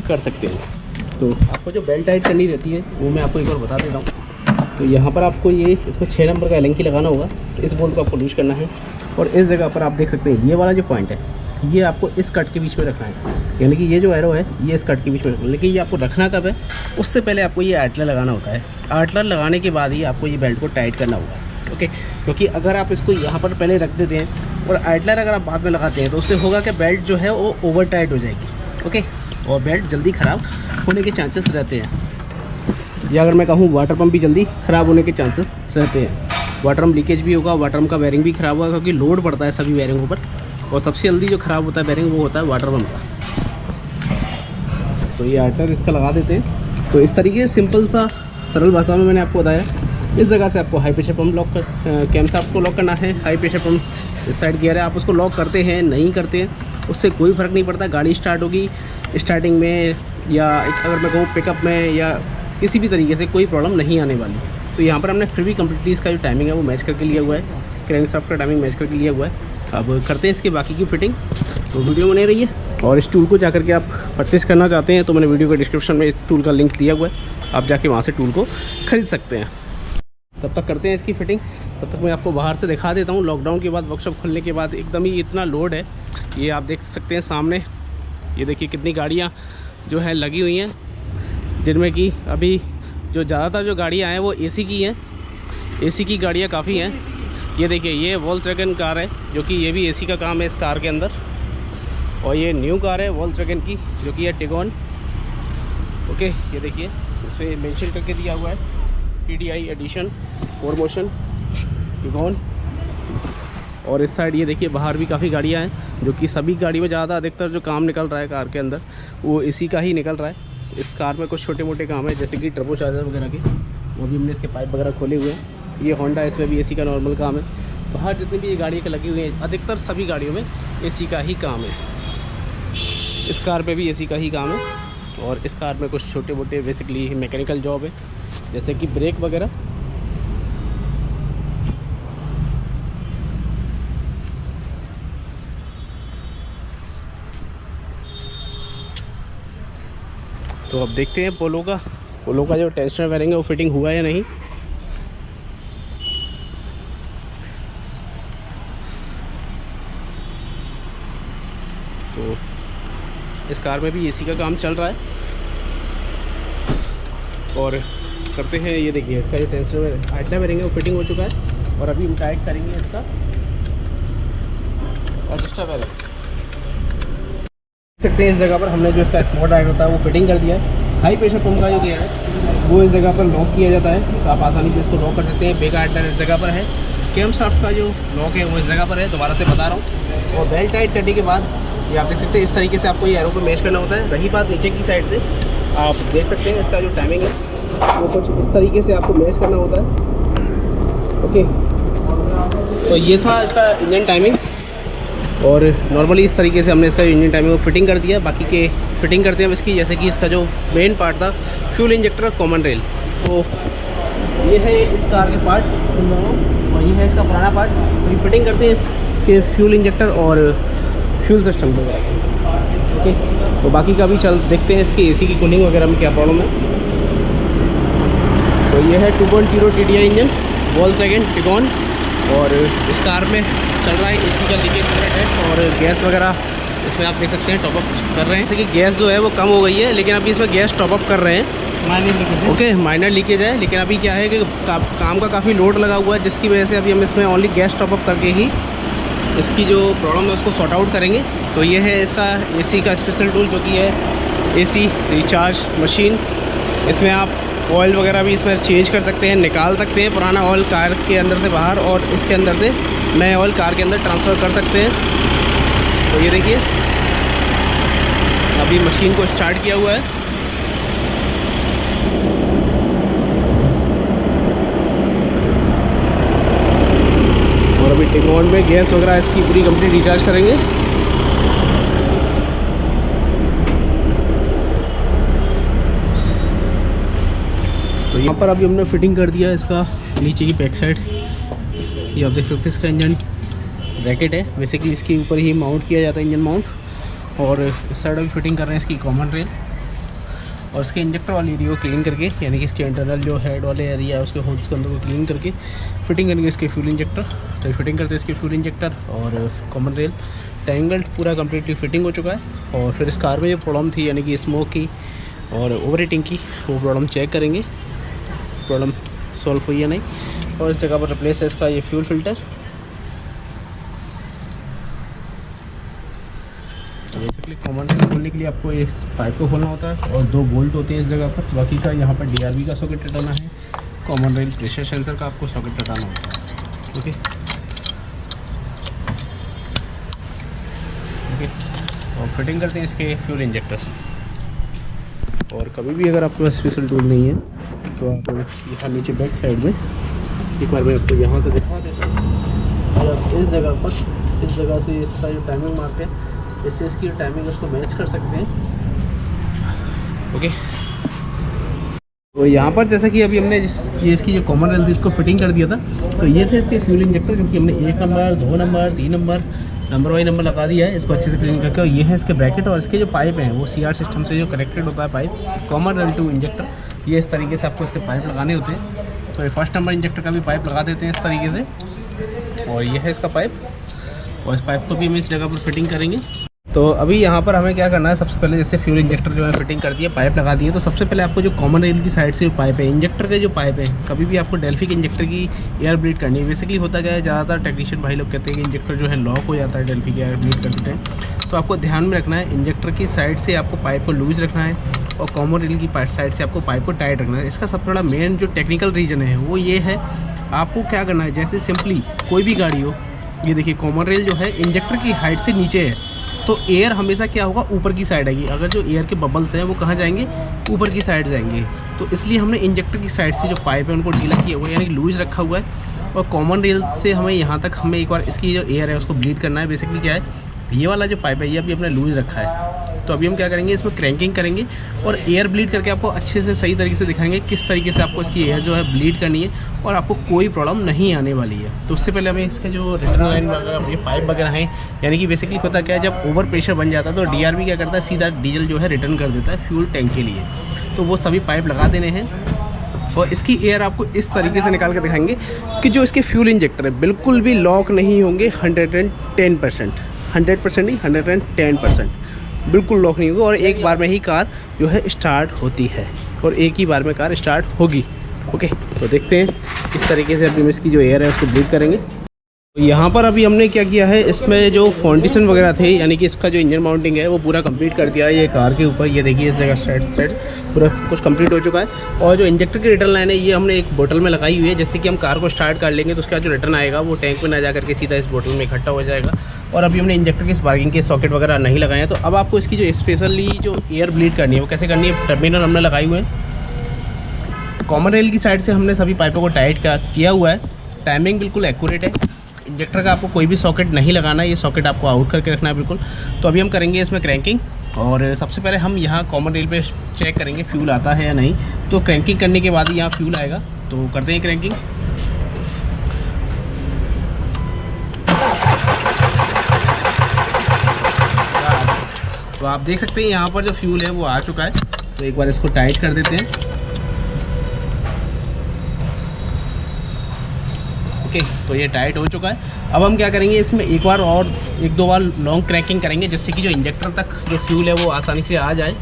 Speaker 1: कर सकते हैं। तो आपको जो बेल्ट टाइट करनी रहती है वो मैं आपको एक बार बता देता हूँ। तो यहाँ पर आपको ये इसको 6 नंबर का एलेंकी लगाना होगा, इस बोल्ट को आपको लूज करना है। और इस जगह पर आप देख सकते हैं ये वाला जो पॉइंट है ये आपको इस कट के बीच में रखना है, यानी कि ये जो एरो है ये इस कट के बीच में रखना है। लेकिन ये आपको रखना कब है, उससे पहले आपको ये आर्टलर लगाना होता है। आर्टलर लगाने के बाद ही आपको ये बेल्ट को टाइट करना होगा। ओके, क्योंकि अगर आप इसको यहाँ पर पहले रख देते हैं और आर्टलर अगर आप बाद में लगाते हैं तो उससे होगा कि बेल्ट जो है वो ओवर टाइट हो जाएगी। ओके, और बेल्ट जल्दी ख़राब होने के चांसेस रहते हैं, या अगर मैं कहूँ वाटर पम्प भी जल्दी ख़राब होने के चांसेस रहते हैं। वाटर पम्प लीकेज भी होगा, वाटर पम्प का बेरिंग भी ख़राब होगा, क्योंकि लोड पड़ता है सभी बेरिंगों पर। और सबसे जल्दी जो ख़राब होता है बेरिंग वो होता है वाटर पम्प का। तो ये आर्टर इसका लगा देते हैं। तो इस तरीके से सिंपल सा सरल भाषा में मैंने आपको बताया। इस जगह से आपको हाई प्रेशर पम्प लॉक कर कैम शाफ्ट को लॉक करना है। हाई प्रेशर पम्प इस साइड गियर है, आप उसको लॉक करते हैं नहीं करते हैं उससे कोई फ़र्क नहीं पड़ता। गाड़ी स्टार्ट होगी स्टार्टिंग में, या अगर मैं कहूँ पिकअप में, या किसी भी तरीके से कोई प्रॉब्लम नहीं आने वाली। तो यहाँ पर हमने फिर भी कम्प्लीटली इसका जो टाइमिंग है वो मैच करके लिया हुआ है, क्रैंक शाफ्ट का टाइमिंग मैच करके लिया हुआ है। अब करते हैं इसके बाकी की फिटिंग, तो वीडियो बने रही है। और इस टूल को जाकर के आप परचेज़ करना चाहते हैं तो मैंने वीडियो के डिस्क्रिप्शन में इस टूल का लिंक दिया हुआ है, आप जाके वहाँ से टूल को ख़रीद सकते हैं। तब तक करते हैं इसकी फ़िटिंग, तब तक मैं आपको बाहर से दिखा देता हूँ। लॉकडाउन के बाद, वर्कशॉप खुलने के बाद एकदम ही इतना लोड है, ये आप देख सकते हैं सामने। ये देखिए कितनी गाड़ियाँ जो है लगी हुई हैं, जिनमें कि अभी जो ज़्यादातर जो गाड़ियाँ हैं वो एसी की हैं। एसी की गाड़ियाँ काफ़ी हैं। ये देखिए ये वोल्क्सवैगन कार है, जो कि ये भी एसी का काम है इस कार के अंदर। और ये न्यू कार है वोल्क्सवैगन की, जो कि है टिगोन। ओके, ये देखिए इस पर मेंशन करके दिया हुआ है TDI एडिशन 4 मोशन टिगोन। और इस साइड ये देखिए बाहर भी काफ़ी गाड़ियाँ हैं, जो कि सभी गाड़ी में ज़्यादा अधिकतर जो काम निकल रहा है कार के अंदर वो एसी का ही निकल रहा है। इस कार में कुछ छोटे मोटे काम है, जैसे कि टर्बो चार्जर वगैरह के, वो भी हमने इसके पाइप वगैरह खोले हुए हैं। ये होंडा, इसमें भी एसी का नॉर्मल काम है। बाहर जितनी भी ये गाड़ियाँ लगी हुई हैं, अधिकतर सभी गाड़ियों में एसी का ही काम है। इस कार पे भी एसी का ही काम है। और इस कार में कुछ छोटे मोटे बेसिकली मैकेनिकल जॉब है, जैसे कि ब्रेक वगैरह। तो अब देखते हैं पोलो का जो टेंशनर बेरिंग है वो फिटिंग हुआ है या नहीं। तो इस कार में भी एसी का काम चल रहा है। और करते हैं, ये देखिए इसका जो टेंशनर आइटना बेरिंग है वो फिटिंग हो चुका है। और अभी हम टाइट करेंगे इसका एडजस्टर बेरिंग। देख सकते हैं इस जगह पर हमने जो इसका स्पॉट आइट होता है वो फिटिंग कर दिया है। हाई प्रेशर पंप का जो गियर है वो इस जगह पर लॉक किया जाता है, तो आप आसानी से इसको लॉक कर सकते हैं। बेक आइटनर इस जगह पर है, कैम शाफ्ट का जो लॉक है वो इस जगह पर है, दोबारा से बता रहा हूँ। और बेल्ट टाइट करने के बाद ये आप देख सकते हैं इस तरीके से आपको ये एरो को मैच करना होता है। रही बात नीचे की साइड से, आप देख सकते हैं इसका जो टाइमिंग है वो कुछ इस तरीके से आपको मैच करना होता है। ओके, तो ये था इसका इंजन टाइमिंग। और नॉर्मली इस तरीके से हमने इसका इंजन टाइमिंग को फिटिंग कर दिया। बाकी के फिटिंग करते हैं हम इसकी, जैसे कि इसका जो मेन पार्ट था फ्यूल इंजेक्टर और कॉमन रेल, तो ये है इस कार के पार्ट इन दोनों, और ये है इसका पुराना पार्ट। तो ये फिटिंग करते हैं इसके फ्यूल इंजेक्टर और फ्यूल सिस्टम वगैरह। ओके, तो बाकी का भी देखते हैं इसकी एसी की कूलिंग वगैरह में क्या प्रॉब्लम है। तो ये है 2.0 TDI इंजन, वोल्क्सवैगन टिगॉन, और इस कार में चल रहा है इसी का लीकेज पॉइंट है। और गैस वगैरह इसमें आप देख सकते हैं टॉपअप कर रहे हैं, जैसे कि गैस जो है वो कम हो गई है, लेकिन अभी इसमें गैस टॉपअप कर रहे हैं।
Speaker 2: Minor leakage,
Speaker 1: okay, minor leakage है, लेकिन अभी क्या है कि काम का काफ़ी लोड लगा हुआ है, जिसकी वजह से अभी हम इसमें ओनली गैस टॉपअप करके ही इसकी जो प्रॉब्लम है उसको सॉर्ट आउट करेंगे। तो ये है इसका AC का स्पेशल टूल, जो कि है AC रिचार्ज मशीन। इसमें आप ऑयल वगैरह भी इसमें चेंज कर सकते हैं, निकाल सकते हैं पुराना ऑयल कार के अंदर से बाहर, और इसके अंदर से नए ऑयल कार के अंदर ट्रांसफ़र कर सकते हैं। तो ये देखिए अभी मशीन को स्टार्ट किया हुआ है। और अभी टिगॉन में गैस वगैरह इसकी पूरी कंप्लीट रिचार्ज करेंगे। तो यहाँ पर अभी हमने फिटिंग कर दिया इसका नीचे की बैक साइड, ये आप देख सकते हैं इसका इंजन ब्रैकेट है, बेसिकली इसके ऊपर ही माउंट किया जाता है इंजन माउंट। और इस साइड अभी फिटिंग कर रहे हैं इसकी कॉमन रेल, और इसके इंजेक्टर वाली एरिया को क्लीन करके, यानी कि इसके इंटरनल जो हेड वाले एरिया है उसके होल्स के अंदर को क्लीन करके फिटिंग करेंगे इसके फ्यूल इंजेक्टर। तो फिटिंग करते हैं इसके फ्यूल इंजेक्टर और कॉमन रेल, टैंक बेल्ट पूरा कम्प्लीटली फिटिंग हो चुका है। और फिर इस कार में जो प्रॉब्लम थी, यानी कि स्मोक की और ओवर हीटिंग की, वो प्रॉब्लम चेक करेंगे, प्रॉब्लम सॉल्व हुई या नहीं। और इस जगह पर रिप्लेस है इसका ये fuel filter. Basically common rail खोलने के लिए आपको इस पाइप को खोलना होता है, और 2 बोल्ट होते हैं इस जगह पर। बाकी का यहाँ पर DRV का सॉकेट हटाना है, कॉमन रेल प्रेशर सेंसर का आपको सॉकेट हटाना होता है। ओके ओके, और फिटिंग करते हैं इसके फ्यूल इंजेक्टर। और कभी भी अगर आपके पास स्पेशल टूल नहीं है तो आप यहाँ नीचे बैक साइड में एक बार मैं आपको यहाँ से दिखा देता हूँ। और आप इस जगह से इसका जो टाइमिंग मार्क है, इससे इसकी टाइमिंग उसको मैच कर सकते हैं। ओके, तो यहाँ पर जैसा कि अभी हमने ये इसकी जो कॉमन रेल थी इसको फिटिंग कर दिया था, तो ये थे इसके फ्यूल इंजेक्टर, जो कि हमने 1 number 2 number 3 number wise number लगा दिया है, इसको अच्छे से क्लीन करके। और ये है इसके ब्रैकेट, और इसके जो पाइप हैं वो CR सिस्टम से जो कनेक्टेड होता है pipe, common rail to injector, ये इस तरीके से आपको इसके पाइप लगाने होते हैं। तो ये 1st नंबर इंजेक्टर का भी पाइप लगा देते हैं इस तरीके से, और ये है इसका पाइप, और इस पाइप को भी हम इस जगह पर फिटिंग करेंगे। तो अभी यहाँ पर हमें क्या करना है, सबसे पहले जैसे फ्यूल इंजेक्टर जो है फिटिंग कर दिए, पाइप लगा दिए, तो सबसे पहले आपको जो कॉमन रेल की साइड से पाइप है, इंजेक्टर के जो पाइप है, कभी भी आपको डेल्फी के इंजेक्टर की एयर ब्लीड करनी है। बेसिकली होता क्या है, ज़्यादातर टेक्नीशियन भाई लोग कहते हैं कि इंजेक्टर जो है लॉक हो जाता है डेल्फी के एयर ब्लीड करते टाइम। तो आपको ध्यान में रखना है, इंजेक्टर की साइड से आपको पाइप को लूज रखना है, और कॉमन रेल की साइड से आपको पाइप को टाइट रखना है। इसका सबसे बड़ा मेन जो टेक्निकल रीजन है वो ये है, आपको क्या करना है, जैसे सिंपली कोई भी गाड़ी हो, ये देखिए कॉमन रेल जो है इंजेक्टर की हाइट से नीचे है, तो एयर हमेशा क्या होगा, ऊपर की साइड आएगी। अगर जो एयर के बबल्स हैं वो कहाँ जाएंगे, ऊपर की साइड जाएंगे। तो इसलिए हमने इंजेक्टर की साइड से जो पाइप है उनको ढीला किया हुआ है, यानी कि लूज रखा हुआ है। और कॉमन रेल से हमें यहाँ तक हमें एक बार इसकी जो एयर है उसको ब्लीड करना है। बेसिकली क्या है, ये वाला जो पाइप है ये अभी हमने लूज रखा है, तो अभी हम क्या करेंगे, इसमें क्रैंकिंग करेंगे और एयर ब्लीड करके आपको अच्छे से सही तरीके से दिखाएंगे किस तरीके से आपको इसकी एयर जो है ब्लीड करनी है, और आपको कोई प्रॉब्लम नहीं आने वाली है। तो उससे पहले हमें इसके जो रिटर्न लाइन वगैरह ये पाइप वगैरह हैं, यानी कि बेसिकली होता क्या है, जब ओवर प्रेशर बन जाता है तो DRV क्या करता है, सीधा डीजल जो है रिटर्न कर देता है फ्यूल टैंक के लिए। तो वो सभी पाइप लगा देने हैं, और इसकी एयर आपको इस तरीके से निकाल के दिखाएंगे कि जो इसके फ्यूल इंजेक्टर है बिल्कुल भी लॉक नहीं होंगे। 110%, 100% ही 110% बिल्कुल लॉक नहीं होगा, और एक बार में ही कार जो है स्टार्ट होती है, और एक ही बार में कार स्टार्ट होगी। ओके, तो देखते हैं इस तरीके से अभी हम इसकी जो एयर है उसको ब्लीड करेंगे। तो यहाँ पर अभी हमने क्या किया है, इसमें जो फाउंडेशन वगैरह थे, यानी कि इसका जो इंजन माउंटिंग है वो पूरा कंप्लीट कर दिया है ये कार के ऊपर। ये देखिए इस जगह साइड पूरा कुछ कंप्लीट हो चुका है। और जो इंजेक्टर की रिटर्न लाइन है ये हमने एक बोतल में लगाई हुई है, जैसे कि हम कार को स्टार्ट कर लेंगे तो उसका जो रिटर्न आएगा वो टैंक में ना जा करके सीधा इस बोतल में इकट्ठा हो जाएगा। और अभी हमने इंजेक्टर के स्पार्किंग के सॉकेट वगैरह नहीं लगाए हैं। तो अब आपको इसकी जो स्पेशली जो एयर ब्लीड करनी है वो कैसे करनी है, टर्मिनल हमने लगाए हुए हैं। कॉमन रेल की साइड से हमने सभी पाइपों को टाइट किया हुआ है, टाइमिंग बिल्कुल एक्यूरेट है। इंजेक्टर का आपको कोई भी सॉकेट नहीं लगाना है, ये सॉकेट आपको आउट करके रखना है बिल्कुल। तो अभी हम करेंगे इसमें क्रैंकिंग, और सबसे पहले हम यहाँ कॉमन रेल पे चेक करेंगे फ्यूल आता है या नहीं। तो क्रैंकिंग करने के बाद ही यहाँ फ्यूल आएगा, तो करते हैं क्रैंकिंग। तो आप देख सकते हैं यहाँ पर जो फ्यूल है वो आ चुका है, तो एक बार इसको टाइट कर देते हैं। ओके, तो ये टाइट हो चुका है। अब हम क्या करेंगे, इसमें एक बार और 1-2 बार लॉन्ग क्रैकिंग करेंगे, जिससे कि जो इंजेक्टर तक जो फ्यूल है वो आसानी से आ जाए।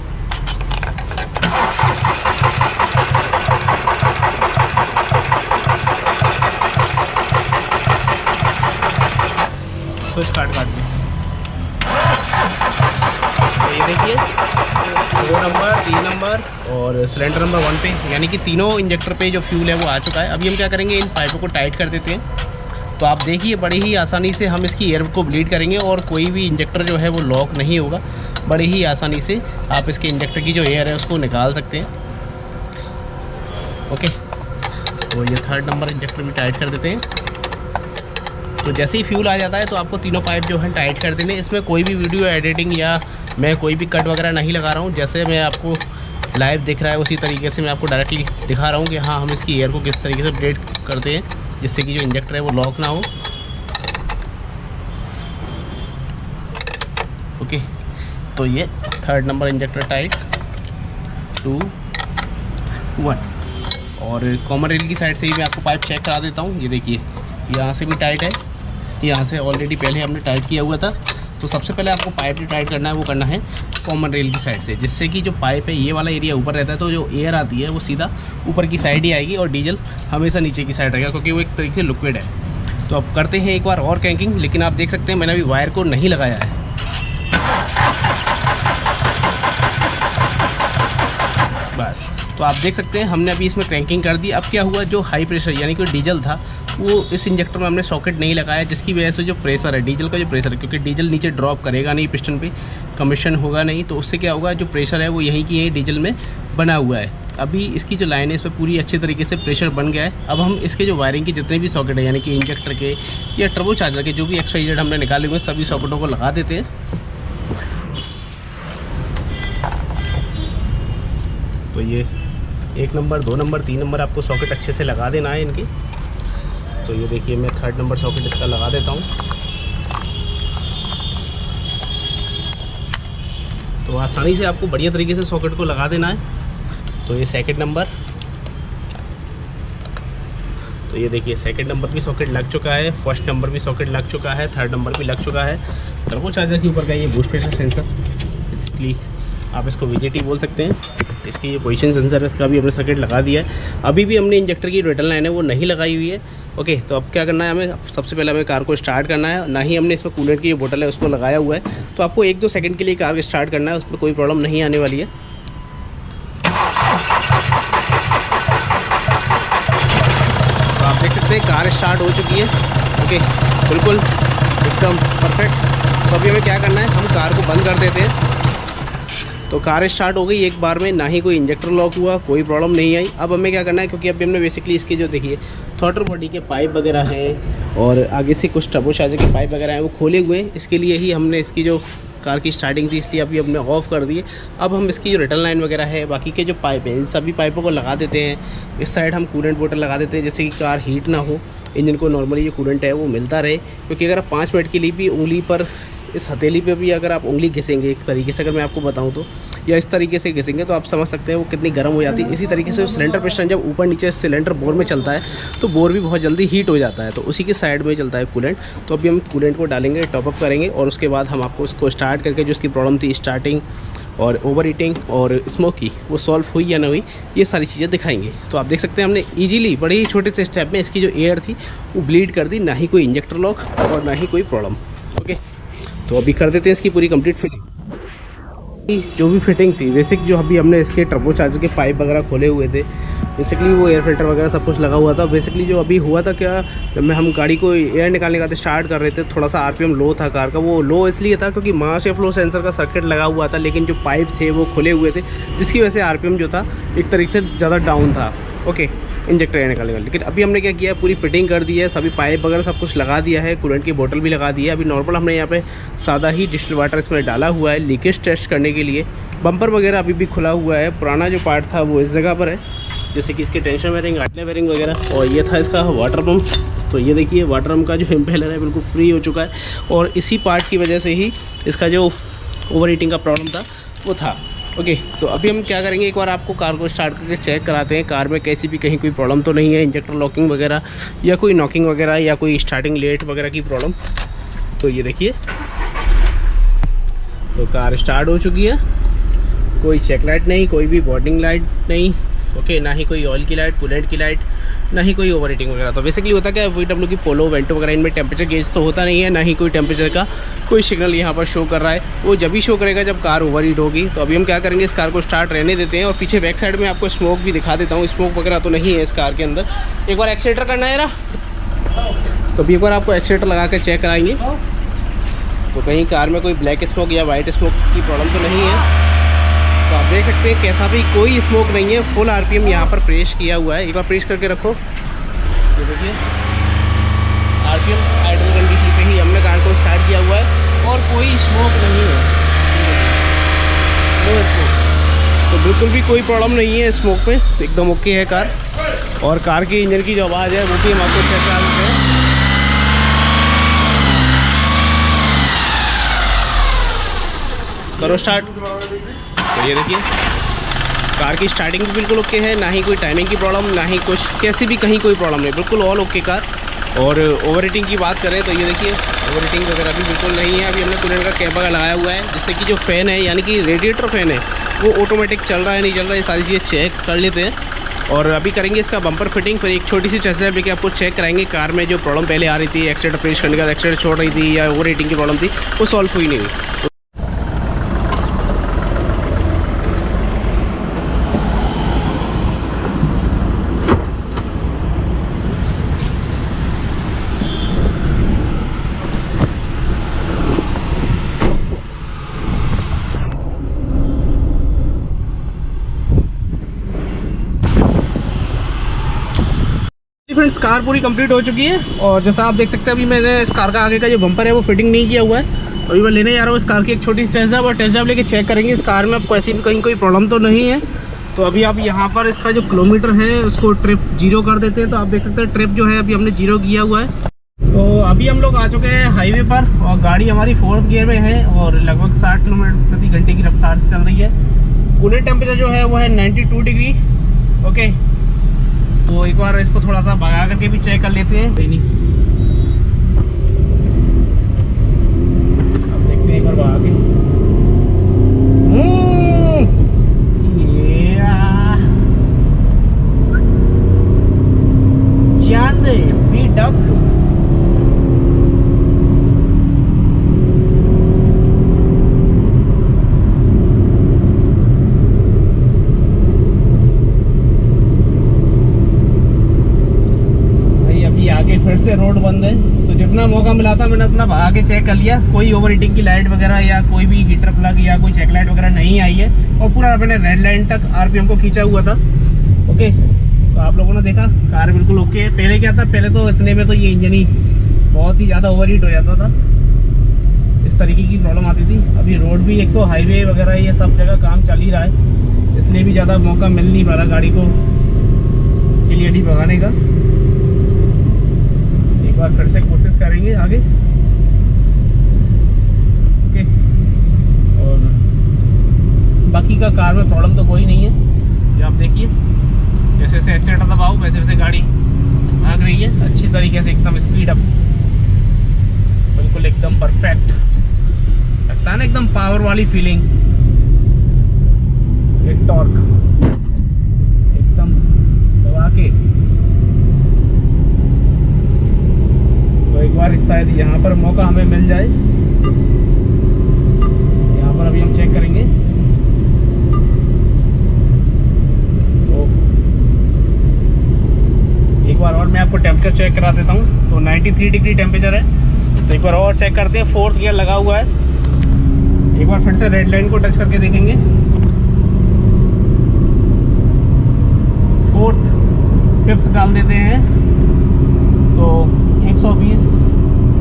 Speaker 1: स्विच काट के तो ये देखिए 2 नंबर, 3 नंबर और सिलेंडर नंबर 1 पे, यानी कि तीनों इंजेक्टर पे जो फ्यूल है वो आ चुका है। अभी हम क्या करेंगे, इन पाइपों को टाइट कर देते हैं। तो आप देखिए बड़ी ही आसानी से हम इसकी एयर को ब्लीड करेंगे और कोई भी इंजेक्टर जो है वो लॉक नहीं होगा। बड़ी ही आसानी से आप इसके इंजेक्टर की जो एयर है उसको निकाल सकते हैं। ओके, तो ये 3rd नंबर इंजेक्टर भी टाइट कर देते हैं। तो जैसे ही फ्यूल आ जाता है तो आपको तीनों पाइप जो है टाइट कर देने। इसमें कोई भी वीडियो एडिटिंग या मैं कोई भी कट वगैरह नहीं लगा रहा हूँ। जैसे मैं आपको लाइव दिख रहा है उसी तरीके से मैं आपको डायरेक्टली दिखा रहा हूँ कि हाँ, हम इसकी एयर को किस तरीके से ब्लेड करते हैं, जिससे कि जो इंजेक्टर है वो लॉक ना हो। ओके, तो ये 3rd नंबर इंजेक्टर टाइट 2, 1। और कॉमन रेल की साइड से ही मैं आपको पाइप चेक करा देता हूँ। ये देखिए यहाँ से भी टाइट है, यहाँ से ऑलरेडी पहले हमने टाइट किया हुआ था। तो सबसे पहले आपको पाइप जो टाइट करना है वो करना है कॉमन रेल की साइड से, जिससे कि जो पाइप है ये वाला एरिया ऊपर रहता है, तो जो एयर आती है वो सीधा ऊपर की साइड ही आएगी और डीजल हमेशा नीचे की साइड रहेगा, क्योंकि वो एक तरीके से लिक्विड है। तो अब करते हैं एक बार और क्रैंकिंग, लेकिन आप देख सकते हैं मैंने अभी वायर को नहीं लगाया है। बस, तो आप देख सकते हैं हमने अभी इसमें क्रैंकिंग कर दी। अब क्या हुआ, जो हाई प्रेशर यानी कि डीजल था वो इस इंजेक्टर में हमने सॉकेट नहीं लगाया, जिसकी वजह से जो प्रेशर है डीजल का, जो प्रेशर है, क्योंकि डीजल नीचे ड्रॉप करेगा नहीं, पिस्टन पे कमीशन होगा नहीं, तो उससे क्या होगा, जो प्रेशर है वो यहीं की यहीं डीजल में बना हुआ है। अभी इसकी जो लाइन है इस पर पूरी अच्छी तरीके से प्रेशर बन गया है। अब हम इसके जो वायरिंग के जितने भी सॉकेट है, यानी कि इंजेक्टर के या टर्बो चार्जर के जो भी एक्स्ट्रा जेड हमने निकाले हुए सभी सॉकेटों को लगा देते हैं। तो ये 1 नंबर, 2 नंबर, 3 नंबर आपको सॉकेट अच्छे से लगा देना है इनकी। तो ये देखिए मैं 3rd नंबर सॉकेट इसका लगा देता हूँ। तो आसानी से आपको बढ़िया तरीके से सॉकेट को लगा देना है। तो ये 2nd नंबर, तो ये देखिए 2nd नंबर भी सॉकेट लग चुका है, 1st नंबर भी सॉकेट लग चुका है, 3rd नंबर भी लग चुका है। टर्बो चार्जर के ऊपर का ये बूस्ट प्रेशर सेंसर, इसलिए आप इसको VJT बोल सकते हैं। इसकी ये पोजीशन सेंसर है, इसका भी हमने सर्किट लगा दिया है। अभी भी हमने इंजेक्टर की रिटर्न लाइन है वो नहीं लगाई हुई है। ओके, तो अब क्या करना है, हमें सबसे पहले हमें कार को स्टार्ट करना है। ना ही हमने इसमें कूलेंट की जो बोतल है उसको लगाया हुआ है, तो आपको 1-2 सेकंड के लिए कार को स्टार्ट करना है, उसमें कोई प्रॉब्लम नहीं आने वाली है। तो आप देख सकते हैं कार स्टार्ट हो चुकी है। ओके, बिल्कुल एकदम परफेक्ट। तो अभी हमें क्या करना है, हम कार को बंद कर देते हैं। तो कार स्टार्ट हो गई एक बार में, ना ही कोई इंजेक्टर लॉक हुआ, कोई प्रॉब्लम नहीं आई। अब हमें क्या करना है, क्योंकि अभी हमने बेसिकली इसके जो देखिए थ्रॉटल बॉडी के पाइप वगैरह हैं और आगे से कुछ टर्बो चार्जर के पाइप वगैरह हैं वो खोले हुए हैं। इसके लिए ही हमने इसकी जो कार की स्टार्टिंग थी इसलिए अभी हमने ऑफ कर दिए। अब हम इसकी जो रिटर्न लाइन वगैरह है, बाकी के जो पाइप हैं, इन सभी पाइपों को लगा देते हैं। इस साइड हम कूलेंट बोतल लगा देते हैं, जैसे कि कार हीट ना हो, इंजन को नॉर्मली जो कूलेंट है वो मिलता रहे। क्योंकि अगर आप 5 मिनट के लिए भी उंगली पर, इस हथेली पे भी अगर आप उंगली घिसेंगे एक तरीके से, अगर मैं आपको बताऊं तो, या इस तरीके से घिसेंगे तो आप समझ सकते हैं वो कितनी गर्म हो जाती है। इसी तरीके से सिलेंडर पिस्टन जब ऊपर नीचे सिलेंडर बोर में चलता है तो बोर भी बहुत जल्दी हीट हो जाता है, तो उसी के साइड में चलता है कूलेंट। तो अभी हम कूलेंट को डालेंगे, टॉपअप करेंगे और उसके बाद हम आपको इसको स्टार्ट करके जो इसकी प्रॉब्लम थी स्टार्टिंग और ओवर हीटिंग और स्मोक की, वो सॉल्व हुई या ना हुई, ये सारी चीज़ें दिखाएंगे। तो आप देख सकते हैं हमने ईजिली बड़े ही छोटे से स्टेप में इसकी जो एयर थी वो ब्लीड कर दी, ना ही कोई इंजेक्टर लॉक और ना ही कोई प्रॉब्लम। ओके, तो अभी कर देते हैं इसकी पूरी कंप्लीट फिटिंग। जो भी फिटिंग थी बेसिक, जो अभी हमने इसके टर्बो चार्जर के पाइप वगैरह खोले हुए थे, बेसिकली वो एयर फिल्टर वगैरह सब कुछ लगा हुआ था। बेसिकली जो अभी हुआ था क्या, जब मैं हम गाड़ी को एयर निकालने का स्टार्ट कर रहे थे, थोड़ा सा RPM लो था कार का। वो लो इसलिए था क्योंकि मास या फ्लो सेंसर का सर्किट लगा हुआ था, लेकिन जो पाइप थे वो खुले हुए थे, जिसकी वजह से RPM जो था एक तरीके से ज़्यादा डाउन था। ओके, इंजेक्टर एयर निकालने का। लेकिन अभी हमने क्या किया, पूरी फिटिंग कर दी है, सभी पाइप वगैरह सब कुछ लगा दिया है, कूलेंट की बोतल भी लगा दी है। अभी नॉर्मल हमने यहाँ पे सादा ही डिस्टिल वाटर इसमें डाला हुआ है लीकेज टेस्ट करने के लिए। बम्पर वगैरह अभी भी खुला हुआ है, पुराना जो पार्ट था वो इस जगह पर है, जैसे कि इसके टेंशन वेयरिंग, आटले वेयरिंग वगैरह। और ये था इसका वाटर पम्प। तो ये देखिए वाटर पम्प का जो इम्पेलर है बिल्कुल फ्री हो चुका है, और इसी पार्ट की वजह से ही इसका जो ओवर हीटिंग का प्रॉब्लम था वो था। ओके, तो अभी हम क्या करेंगे, एक बार आपको कार को स्टार्ट करके चेक कराते हैं कार में कैसी भी कहीं कोई प्रॉब्लम तो नहीं है, इंजेक्टर लॉकिंग वगैरह या कोई नॉकिंग वगैरह या कोई स्टार्टिंग लेट वगैरह की प्रॉब्लम। तो ये देखिए, तो कार स्टार्ट हो चुकी है, कोई चेक लाइट नहीं, कोई भी वार्निंग लाइट नहीं। ओके, ना ही कोई ऑयल की लाइट, कूलेंट की लाइट, ना ही कोई ओवर हीटिंग वगैरह। तो बेसिकली होता क्या है, VW की पोलो वेंटो वगैरह इनमें टेम्परेचर गेज तो होता नहीं है, ना ही कोई टेम्परेचर का कोई सिग्नल यहाँ पर शो कर रहा है। वो जब भी शो करेगा जब कार ओवर हीट होगी। तो अभी हम क्या करेंगे, इस कार को स्टार्ट रहने देते हैं और पीछे बैक साइड में आपको स्मोक भी दिखा देता हूँ। स्मोक वगैरह तो नहीं है इस कार के अंदर। एक बार एक्सीलेटर करना है यार, तो अभी एक बार आपको एक्सीलेटर लगा कर चेक कराएंगे तो कहीं कार में कोई ब्लैक स्मोक या वाइट स्मोक की प्रॉब्लम तो नहीं है। तो आप देख सकते हैं कैसा भी कोई स्मोक नहीं है, फुल RPM यहाँ पर प्रेस किया हुआ है। एक बार प्रेस करके रखो, ये देखिए RPM आइडल कंडीशन पे ही हमने कार को स्टार्ट किया हुआ है और कोई स्मोक नहीं है, नो स्मोक। तो बिल्कुल भी कोई प्रॉब्लम नहीं है स्मोक में, एकदम ओके है कार। और कार की इंजन की जो आवाज़ है वो भी हम आपको चेक करा देते हैं। करो स्टार्ट। तो ये देखिए कार की स्टार्टिंग भी बिल्कुल ओके है, ना ही कोई टाइमिंग की प्रॉब्लम, ना ही कुछ कैसी भी कहीं कोई प्रॉब्लम नहीं, बिल्कुल ऑल ओके कार। और ओवर हीटिंग की बात करें तो ये देखिए ओवर हीटिंग वगैरह भी बिल्कुल नहीं है। अभी हमने कूलेंट का कैप वगैरह लगाया हुआ है, जिससे कि जो फ़ैन है यानी कि रेडिएटर फ़ैन है वो ऑटोमेटिक चल रहा है नहीं चल रहा है, ये सारी चीज़ें चेक कर लेते हैं। और अभी करेंगे इसका बम्पर फिटिंग, फिर एक छोटी सी टेस्ट ड्राइव लेके आपको चेक कराएंगे कार में जो प्रॉब्लम पहले आ रही थी, एक्सीलेटर प्रेस करने का एक्सीलेटर छोड़ रही थी या ओवर हीटिंग की प्रॉब्लम थी, वो सॉल्व हुई नहीं हुई। फ्रेंड्स, कार पूरी कंप्लीट हो चुकी है और जैसा आप देख सकते हैं अभी मैंने इस कार का आगे का जो बम्पर है वो फिटिंग नहीं किया हुआ है। अभी मैं लेने जा रहा हूँ इस कार की एक छोटी सी टेस्ट ड्राइव, और टेस्ट ड्राइव लेके चेक करेंगे इस कार में आपको ऐसी भी कहीं कोई प्रॉब्लम तो नहीं है। तो अभी आप यहाँ पर इसका जो किलोमीटर है उसको ट्रिप 0 कर देते हैं। तो आप देख सकते हैं ट्रिप जो है अभी हमने 0 किया हुआ है। तो अभी हम लोग आ चुके हैं हाईवे पर और गाड़ी हमारी 4th गियर में है और लगभग 60 किलोमीटर प्रति घंटे की रफ्तार से चल रही है। कूलेंट टेम्परेचर जो है वो है 92 डिग्री। ओके, तो एक बार इसको थोड़ा सा भगा करके भी चेक कर लेते हैं। नहीं, अब देखते हैं एक बार भगा के। VW आगे फिर से रोड बंद है, तो जितना मौका मिला था मैंने उतना भगा के चेक कर लिया। कोई ओवर हीटिंग की लाइट वगैरह या कोई भी हीटर प्लग या कोई चेक लाइट वगैरह नहीं आई है और पूरा मैंने रेड लाइन तक RPM को खींचा हुआ था। ओके, तो आप लोगों ने देखा कार बिल्कुल ओके है। पहले क्या था, पहले तो इतने में तो ये इंजन ही बहुत ही ज़्यादा ओवर हीट हो जाता था, इस तरीके की प्रॉब्लम आती थी। अभी रोड भी एक तो हाईवे वगैरह ये सब जगह काम चल ही रहा है, इसलिए भी ज़्यादा मौका मिल नहीं पा रहा गाड़ी को क्लियरली भगाने का। एक बार फिर से कोशिश करेंगे आगे। ओके, और बाकी का कार में प्रॉब्लम तो कोई नहीं है। ये आप देखिए जैसे जैसे एक्सीलेटर दबाओ वैसे वैसे गाड़ी भाग रही है अच्छी तरीके से, एकदम स्पीड अप, बिल्कुल एकदम परफेक्ट लगता है ना, एकदम पावर वाली फीलिंग, एक टॉर्क एकदम दबा के। एक बार इस शायद यहाँ पर मौका हमें मिल जाए, यहाँ पर अभी हम चेक करेंगे। तो एक बार और मैं आपको टेम्परेचर चेक करा देता हूँ। तो 93 डिग्री टेम्परेचर है। तो एक बार और चेक करते हैं। 4th गियर लगा हुआ है। एक बार फिर से रेड लाइन को टच करके देखेंगे। 4th 5th डाल देते हैं। तो 120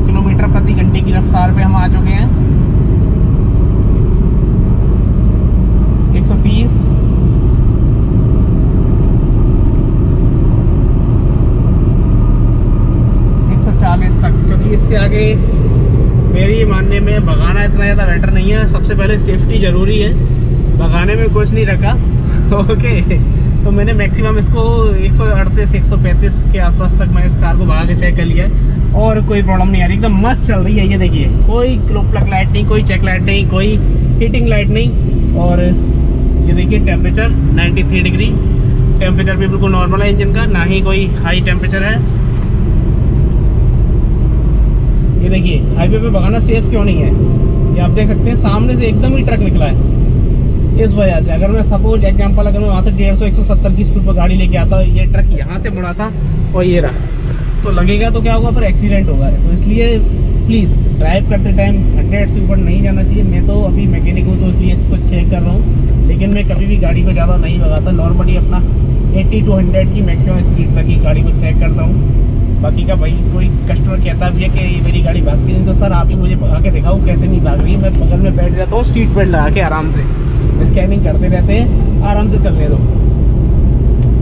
Speaker 1: किलोमीटर प्रति घंटे की रफ्तार पे हम आ चुके हैं। 130, 140 तक, क्योंकि इससे आगे मेरी मानने में भगाना इतना ज़्यादा बेटर नहीं है। सबसे पहले सेफ्टी ज़रूरी है। भगाने में कुछ नहीं रखा। ओके, तो मैंने मैक्सिमम इसको 138 135 के आसपास तक मैंने इस कार को भगा के चेक कर लिया है और कोई प्रॉब्लम नहीं आ रही, एकदम मस्त चल रही है। ये देखिए, कोई ग्लो प्लग लाइट नहीं, कोई चेक लाइट नहीं, कोई हीटिंग लाइट नहीं। और ये देखिए टेम्परेचर 93 डिग्री, टेम्परेचर भी बिल्कुल नॉर्मल है इंजन का, ना ही कोई हाई टेम्परेचर है। ये देखिए हाईवे पे भगाना सेफ क्यों नहीं है, ये आप देख सकते हैं सामने से एकदम ही ट्रक निकला है। इस वजह से अगर मैं सपोज एग्जांपल अगर मैं वहाँ से 150 170 की स्पीड पर गाड़ी लेके आता, ये ट्रक यहाँ से मुड़ा था और ये रहा, तो लगेगा तो क्या होगा, पर एक्सीडेंट होगा। तो इसलिए प्लीज़ ड्राइव करते टाइम 100 से ऊपर नहीं जाना चाहिए। मैं तो अभी मैकेनिक हूँ तो इसलिए इसको चेक कर रहा हूँ, लेकिन मैं कभी भी गाड़ी को ज़्यादा नहीं भगाता, नॉर्मली अपना 80 to 100 की मैक्सिमम स्पीड तक ही गाड़ी को चेक करता हूँ। बाकी का भाई कोई कस्टमर कहता भी है कि ये मेरी गाड़ी भागती है, तो सर आप मुझे भगा के दिखाओ कैसे नहीं भाग रही है। मैं बगल में बैठ जाता हूँ सीट बेल्ट लगा के, आराम से स्कैनिंग करते रहते हैं, आराम से चलने दो।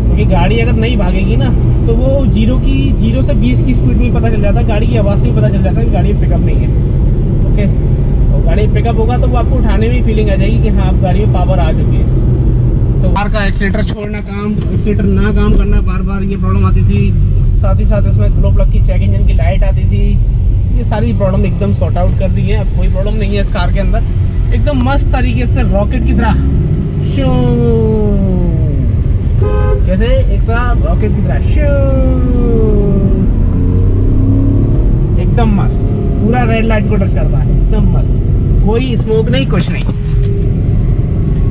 Speaker 1: क्योंकि गाड़ी अगर नहीं भागेगी ना तो वो 0 से 20 की स्पीड में पता चल जाता है, गाड़ी की आवाज़ से ही पता चल जाता है कि गाड़ी में पिकअप नहीं है। ओके, और गाड़ी पिकअप होगा तो वो आपको उठाने में फीलिंग आ जाएगी कि हाँ आप गाड़ी में पावर आ चुकी है। तो कार का एक्सीलेटर छोड़ना काम, एक्सीलेटर ना काम करना, बार बार ये प्रॉब्लम आती थी। साथ ही साथ इसमें ग्लो प्लग की चेक इंजन की लाइट आती थी। ये सारी प्रॉब्लम एकदम सॉर्ट आउट कर दी है, अब कोई प्रॉब्लम नहीं है इस कार के अंदर। एकदम मस्त तरीके से रॉकेट की तरह शू, कैसे एक तरह रॉकेट की तरह शू, एकदम मस्त, पूरा रेड लाइट को टच करता है, एकदम मस्त, कोई स्मोक नहीं, कुछ नहीं।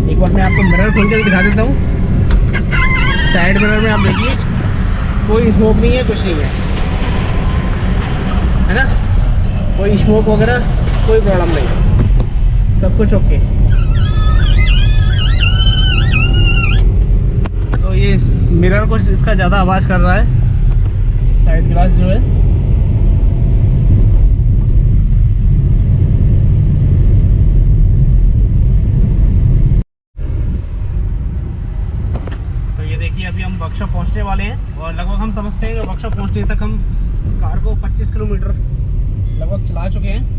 Speaker 1: एक बार मैं आपको मिरर खोल कर दिखा देता हूँ। साइड मिरर में आप देखिए, कोई स्मोक नहीं है, कुछ नहीं है ना, कोई स्मोक वगैरह कोई प्रॉब्लम नहीं, सब कुछ ओके। तो ये मिरर को इसका ज़्यादा आवाज़ कर रहा है, साइड ग्लास जो है। तो ये देखिए अभी हम वर्कशॉप पहुंचने वाले हैं और लगभग हम समझते हैं कि वर्कशॉप पहुंचने तक हम कार को 25 किलोमीटर लगभग चला चुके हैं।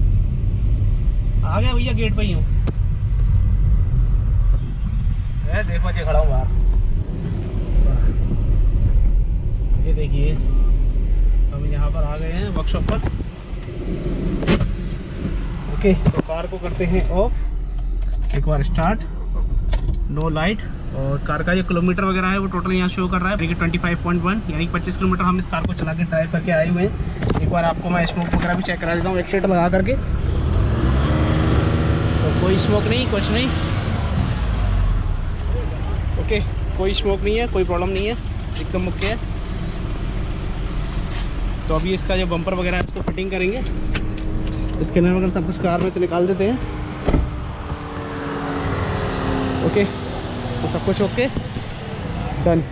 Speaker 1: आ गया भैया, गेट पे ही हूँ। देखो जी खड़ा हूँ बाहर, ये देखिए हम यहाँ पर आ गए हैं वर्कशॉप पर। ओके, तो कार को करते हैं ऑफ, एक बार स्टार्ट, नो लाइट। और कार का जो किलोमीटर वगैरह है वो टोटल यहाँ शो कर रहा है 25.1, यानी 25 किलोमीटर हम इस कार को चला के ड्राइव करके आए हुए हैं। एक बार आपको मैं स्मोक वगैरह भी चेक करा देता हूँ एक्सीलेटर लगा करके। तो कोई स्मोक नहीं, कुछ नहीं, ओके, कोई स्मोक नहीं है, कोई प्रॉब्लम नहीं है, एकदम ओके है। तो अभी इसका जो बम्पर वगैरह है उसको फिटिंग करेंगे, स्कैनर वगैरह सब कुछ कार में से निकाल देते हैं। ओके, तो सब कुछ ओके, डन।